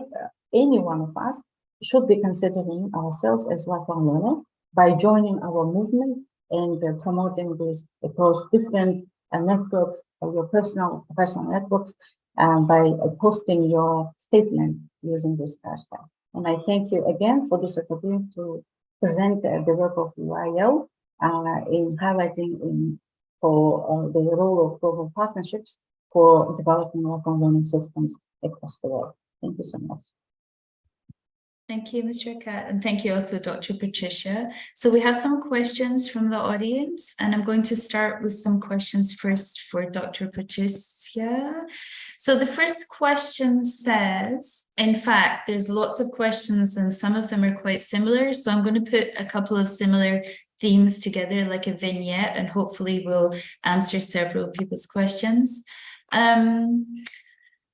any one of us should be considering ourselves as lifelong learner by joining our movement and promoting this across different networks, your personal, professional networks, by posting your statement using this hashtag. And I thank you again for this opportunity to present the work of UIL in highlighting for the role of global partnerships for developing lifelong learning systems across the world. Thank you so much. Thank you, Ms. Rakat, and thank you also, Dr. Patricia. So we have some questions from the audience, and I'm going to start with some questions first for Dr. Patricia. So the first question says, in fact, there's lots of questions and some of them are quite similar. So I'm going to put a couple of similar themes together like a vignette, and hopefully we'll answer several people's questions.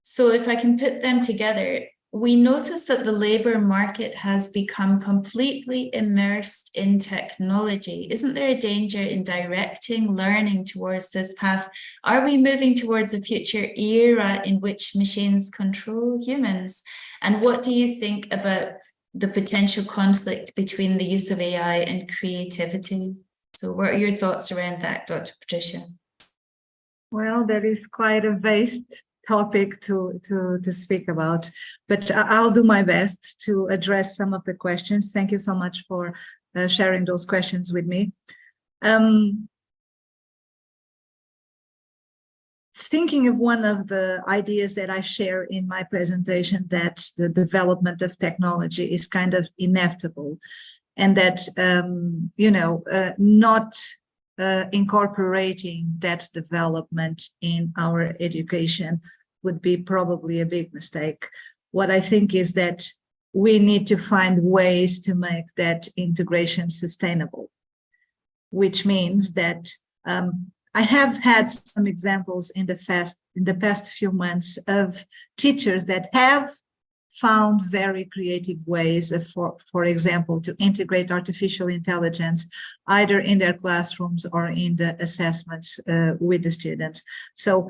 So if I can put them together, we notice that the labor market has become completely immersed in technology. Isn't there a danger in directing learning towards this path? Are we moving towards a future era in which machines control humans? And what do you think about the potential conflict between the use of AI and creativity? So what are your thoughts around that, Dr. Patricia? Well, that is quite a vast topic to speak about, but I'll do my best to address some of the questions. Thank you so much for sharing those questions with me. Thinking of one of the ideas that I share in my presentation, that the development of technology is kind of inevitable, and that not incorporating that development in our education would be probably a big mistake. What I think is that we need to find ways to make that integration sustainable, which means that I have had some examples in the past few months of teachers that have found very creative ways of, for example, to integrate artificial intelligence either in their classrooms or in the assessments with the students. So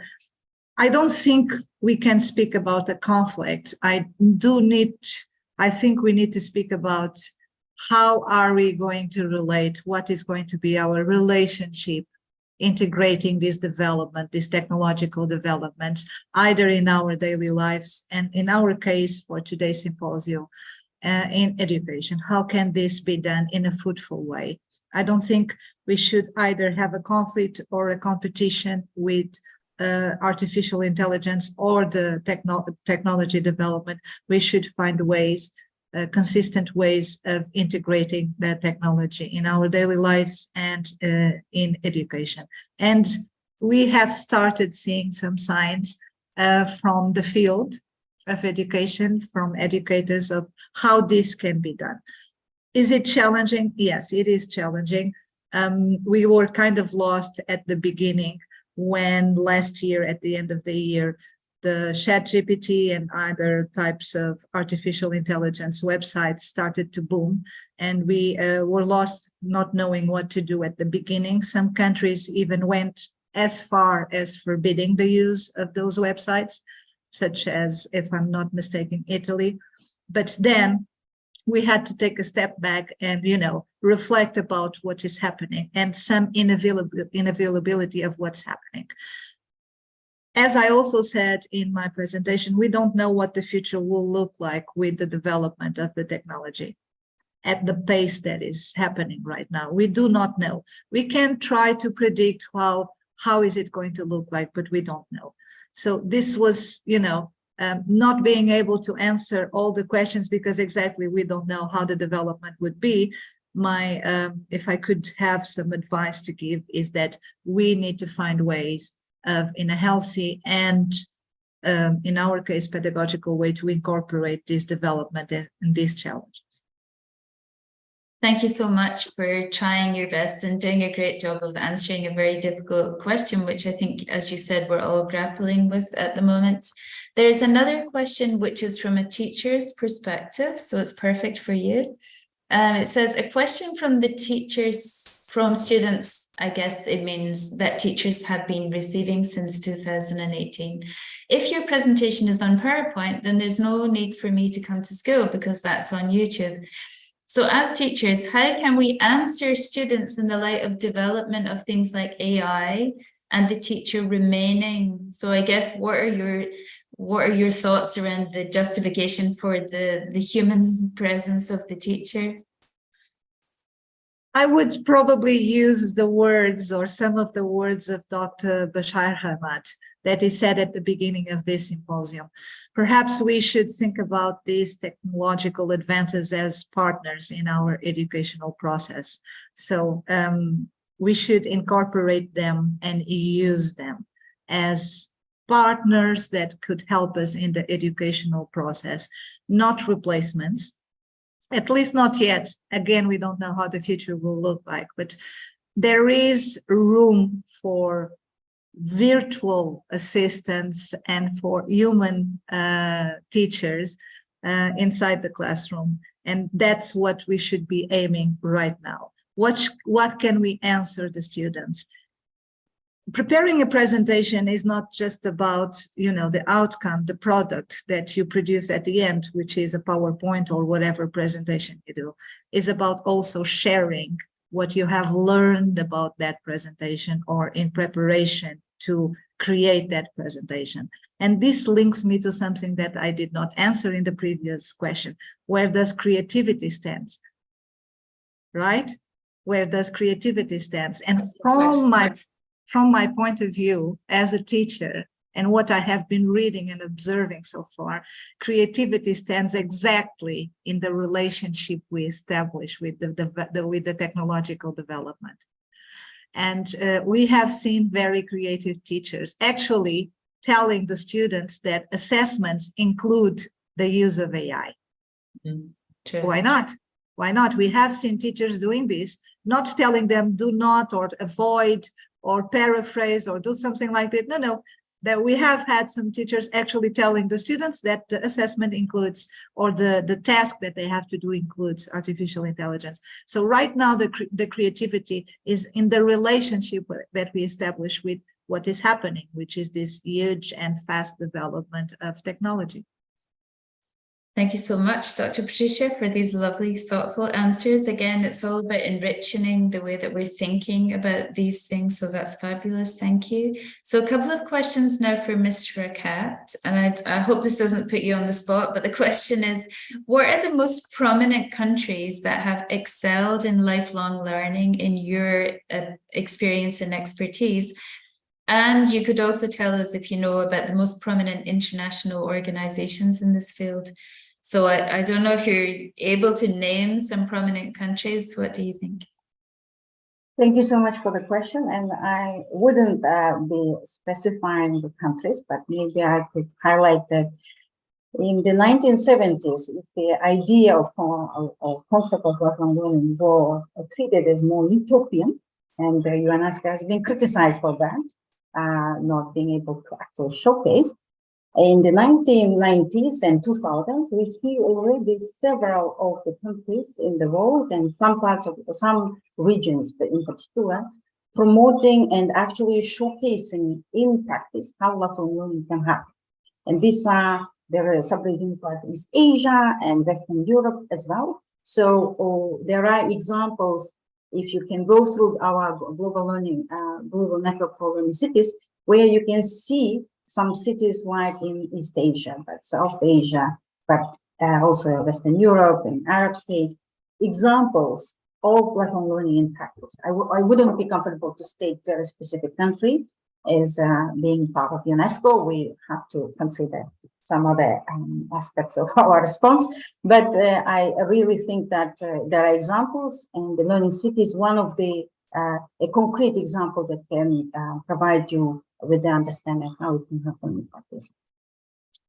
I don't think we can speak about a conflict. I I think we need to speak about how are we going to relate, what is going to be our relationship integrating this development, these technological developments, either in our daily lives and in our case for today's symposium, in education. How can this be done in a fruitful way? I don't think we should either have a conflict or a competition with artificial intelligence or the technology development. We should find ways, consistent ways of integrating that technology in our daily lives and in education. And we have started seeing some signs from the field of education, from educators, of how this can be done. Is it challenging? Yes, it is challenging. We were kind of lost at the beginning when last year, at the end of the year, the ChatGPT and other types of artificial intelligence websites started to boom, and we were lost not knowing what to do at the beginning. Some countries even went as far as forbidding the use of those websites, such as, if I'm not mistaken, Italy. But then we had to take a step back and, reflect about what is happening and some unavailability of what's happening. As I also said in my presentation, we don't know what the future will look like with the development of the technology at the pace that is happening right now. We do not know. We can try to predict how is it going to look like, but we don't know. So this was, not being able to answer all the questions because exactly we don't know how the development would be. If I could have some advice to give, is that we need to find ways of, in a healthy and, in our case, pedagogical way, to incorporate this development and these challenges. Thank you so much for trying your best and doing a great job of answering a very difficult question, which I think, as you said, we're all grappling with at the moment. There's another question which is from a teacher's perspective, so it's perfect for you. It says, a question from the teachers, from students, I guess it means that teachers have been receiving since 2018. If your presentation is on PowerPoint, then there's no need for me to come to school because that's on YouTube. So as teachers, how can we answer students in the light of development of things like AI and the teacher remaining? So I guess what are your thoughts around the justification for the human presence of the teacher? I would probably use the words or some of the words of Dr. Bashar Ahmad that he said at the beginning of this symposium. Perhaps we should think about these technological advances as partners in our educational process. So we should incorporate them and use them as partners that could help us in the educational process, not replacements. At least not yet. Again, we don't know how the future will look like, but there is room for virtual assistants and for human teachers inside the classroom. And that's what we should be aiming right now. What can we answer the students? Preparing a presentation is not just about, the outcome, the product that you produce at the end, which is a PowerPoint or whatever presentation you do. Is about also sharing what you have learned about that presentation or in preparation to create that presentation. And this links me to something that I did not answer in the previous question. Where does creativity stand? Right? Where does creativity stand? And from my point of view as a teacher and what I have been reading and observing so far, creativity stands exactly in the relationship we establish with the technological development. And we have seen very creative teachers actually telling the students that assessments include the use of AI. True. Why not? Why not? We have seen teachers doing this, not telling them do not or avoid or paraphrase or do something like that. No, that we have had some teachers actually telling the students that the assessment includes, or the task that they have to do includes artificial intelligence. So right now, the creativity is in the relationship that we establish with what is happening, which is this huge and fast development of technology. Thank you so much, Dr. Patricia, for these lovely, thoughtful answers. Again, it's all about enriching the way that we're thinking about these things. So that's fabulous. Thank you. So a couple of questions now for Ms. Rakat, and I hope this doesn't put you on the spot, but the question is, what are the most prominent countries that have excelled in lifelong learning in your experience and expertise? And you could also tell us if you know about the most prominent international organizations in this field. So I don't know if you're able to name some prominent countries. What do you think? Thank you so much for the question. And I wouldn't be specifying the countries, but maybe I could highlight that in the 1970s, the idea of concept of lifelong learning was treated as more utopian, and UNESCO has been criticized for that, not being able to actually showcase. In the 1990s and 2000s, we see already several of the countries in the world and some regions, but in particular, promoting and actually showcasing in practice how lifelong learning can happen. And there are sub-regions like East Asia and Western Europe as well. So there are examples, if you can go through our global learning, global network for learning cities, where you can see some cities like in East Asia, but South Asia, but also Western Europe and Arab states, examples of lifelong learning in practice. I wouldn't be comfortable to state very specific country as being part of UNESCO. We have to consider some other aspects of our response, but I really think that there are examples, and the Learning City is one of the a concrete example that can provide you with the understanding how it can happen in practice.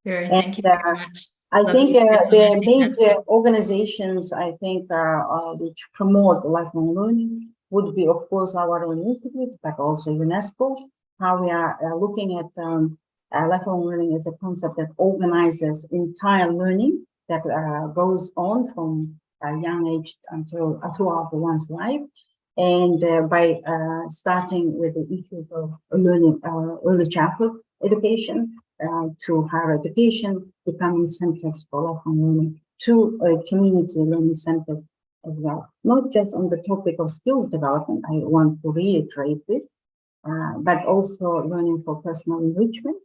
Sure, thank you very much. I think the major organizations, I think, which promote lifelong learning would be, of course, our own institute, but also UNESCO. How we are looking at lifelong learning as a concept that organizes entire learning that goes on from a young age until throughout one's life. And by starting with the issues of learning, early childhood education to higher education, becoming centers for lifelong learning, to community learning centers as well. Not just on the topic of skills development, I want to reiterate this, but also learning for personal enrichment,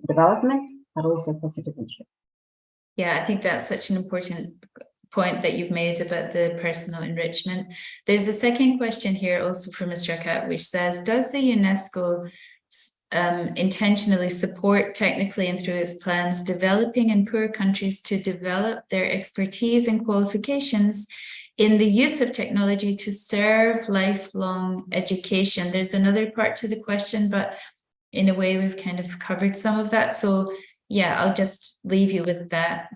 development, but also for citizenship. Yeah, I think that's such an important point that you've made about the personal enrichment. There's a second question here also from Ms. Rakat, which says, does the UNESCO intentionally support technically and through its plans developing in poor countries to develop their expertise and qualifications in the use of technology to serve lifelong education? There's another part to the question, but in a way we've kind of covered some of that. So yeah, I'll just leave you with that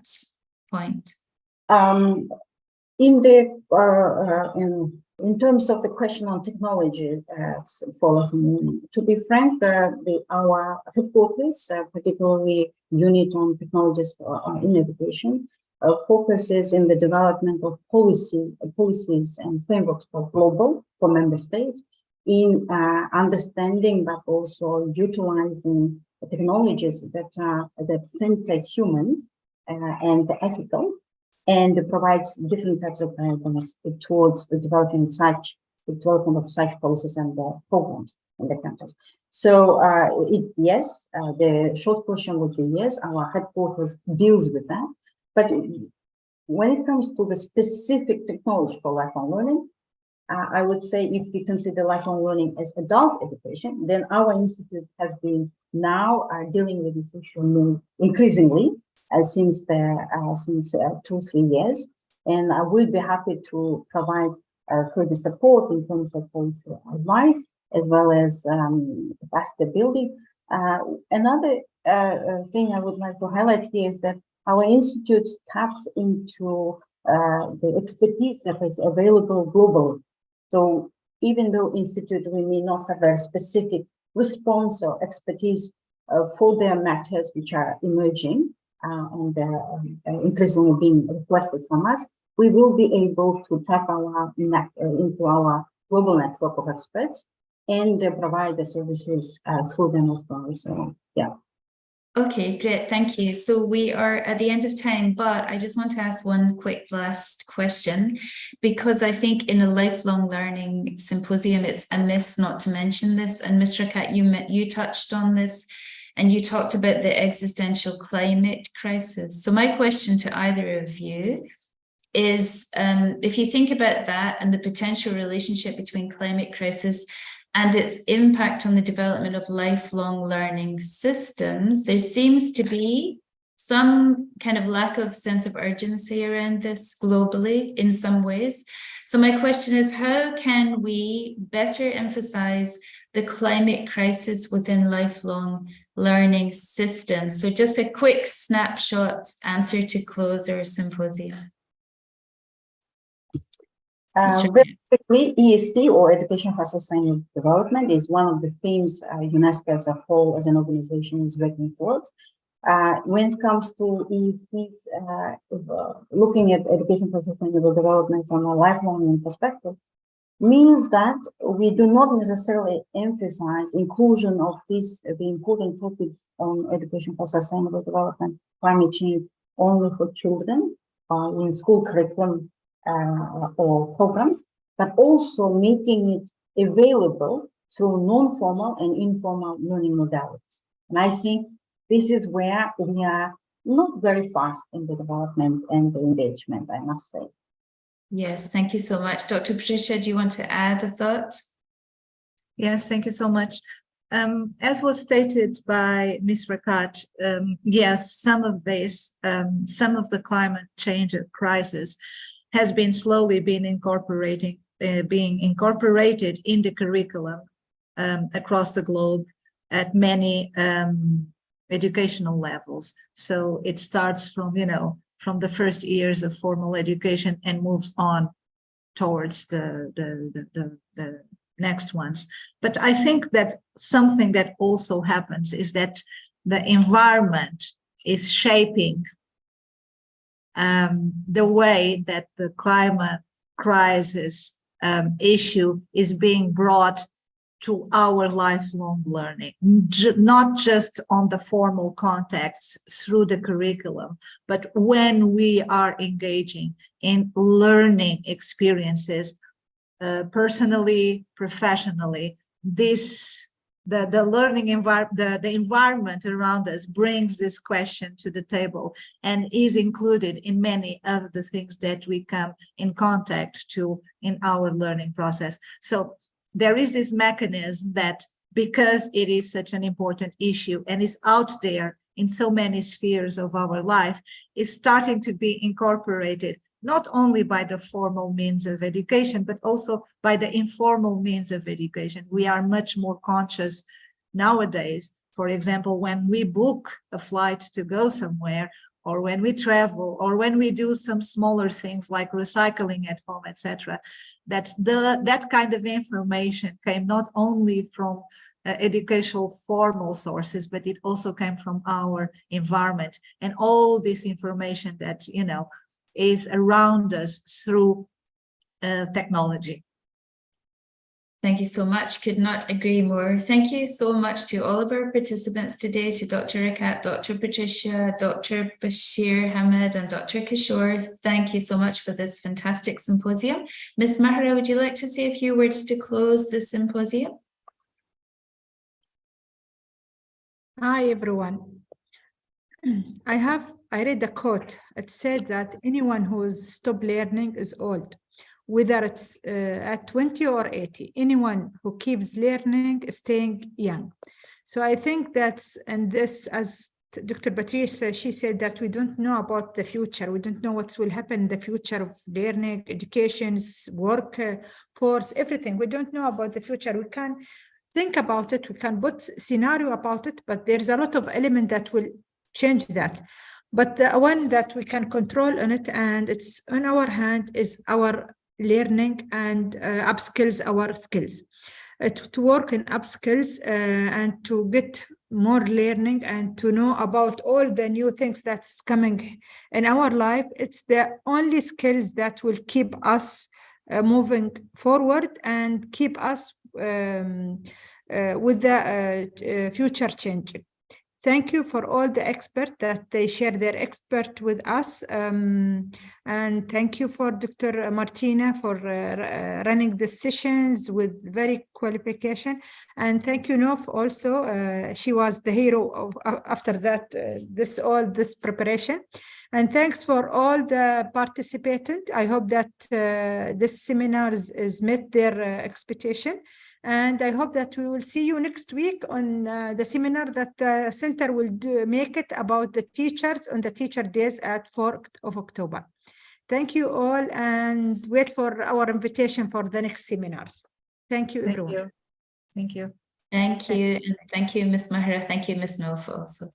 point. In terms of the question on technology to be frank, our headquarters, particularly unit on technologies in education, focuses in the development of policies and frameworks for member states in understanding, but also utilizing technologies that center humans and ethical, and provides different types of guidance towards the development of such policies and programs in the countries. So yes, the short question would be yes, our headquarters deals with that. But when it comes to the specific technology for lifelong learning, I would say if we consider lifelong learning as adult education, then our institute has been now dealing with this issue more increasingly since 2-3 years, and I will be happy to provide further support in terms of policy advice as well as capacity building. Another thing I would like to highlight here is that our institute taps into the expertise that is available globally. So even though institute we may not have a specific response or expertise for their matters which are emerging and increasingly being requested from us, we will be able to tap into our global network of experts and provide the services through them as well. So yeah. Okay, great. Thank you. So we are at the end of time, but I just want to ask one quick last question, because I think in a lifelong learning symposium, it's amiss not to mention this. And Ms. Rakat, you touched on this, and you talked about the existential climate crisis. So my question to either of you is, if you think about that and the potential relationship between climate crisis and its impact on the development of lifelong learning systems, there seems to be some kind of lack of sense of urgency around this globally in some ways. So my question is, how can we better emphasize the climate crisis within lifelong learning systems? So just a quick snapshot answer to close our symposium. Very quickly, ESD, or Education for Sustainable Development, is one of the themes UNESCO as a whole, as an organization, is working towards. When it comes to ESDs, looking at education for sustainable development from a lifelong perspective means that we do not necessarily emphasize inclusion of the important topics on education for sustainable development, climate change, only for children in school curriculum or programs, but also making it available through non-formal and informal learning modalities. And I think this is where we are not very fast in the development and the engagement, I must say. Yes, thank you so much. Dr. Patricia, do you want to add a thought? Yes, thank you so much. As was stated by Ms. Rakat, yes, some of the climate change crisis has been slowly being incorporated in the curriculum across the globe at many educational levels. So it starts from, from the first years of formal education and moves on towards the next ones. But I think that something that also happens is that the environment is shaping the way that the climate crisis issue is being brought to our lifelong learning, not just on the formal contexts through the curriculum, but when we are engaging in learning experiences, personally, professionally, the learning environment, the environment around us brings this question to the table and is included in many of the things that we come in contact to in our learning process. So there is this mechanism that, because it is such an important issue and is out there in so many spheres of our life, is starting to be incorporated not only by the formal means of education, but also by the informal means of education. We are much more conscious nowadays, for example, when we book a flight to go somewhere, or when we travel, or when we do some smaller things like recycling at home, etc., that kind of information came not only from educational formal sources, but it also came from our environment, and all this information that, is around us through technology. Thank you so much. Could not agree more. Thank you so much to all of our participants today, to Dr. Rakat, Dr. Patricia, Dr. Bashir Hamid, and Dr. Kishore. Thank you so much for this fantastic symposium. Ms. Mahra, would you like to say a few words to close the symposium? Hi, everyone. I read the quote. It said that anyone who has stopped learning is old, whether it's at 20 or 80. Anyone who keeps learning is staying young. So I think that's, and this, as Dr. Patricia, she said that we don't know about the future. We don't know what will happen in the future of learning, education, work, force, everything. We don't know about the future. We can think about it. We can put scenario about it, but there's a lot of element that will change that. But the one that we can control on it, and it's on our hand, is our learning and upskills our skills. To work in upskills and to get more learning and to know about all the new things that's coming in our life. It's the only skills that will keep us moving forward and keep us with the future changing. Thank you for all the experts that they share their expert with us. And thank you for Dr. Martina for running the sessions with very qualification. And thank you, Nof, also. She was the hero of, after that, this preparation. And thanks for all the participants. I hope that this seminar is met their expectation. And I hope that we will see you next week on the seminar that the center will make it about the teachers on the teacher days at 4th of October. Thank you all, and wait for our invitation for the next seminars. Thank you, everyone. Thank you. Thank you. And thank you, Ms. Mahra. Thank you, Ms. Nof also.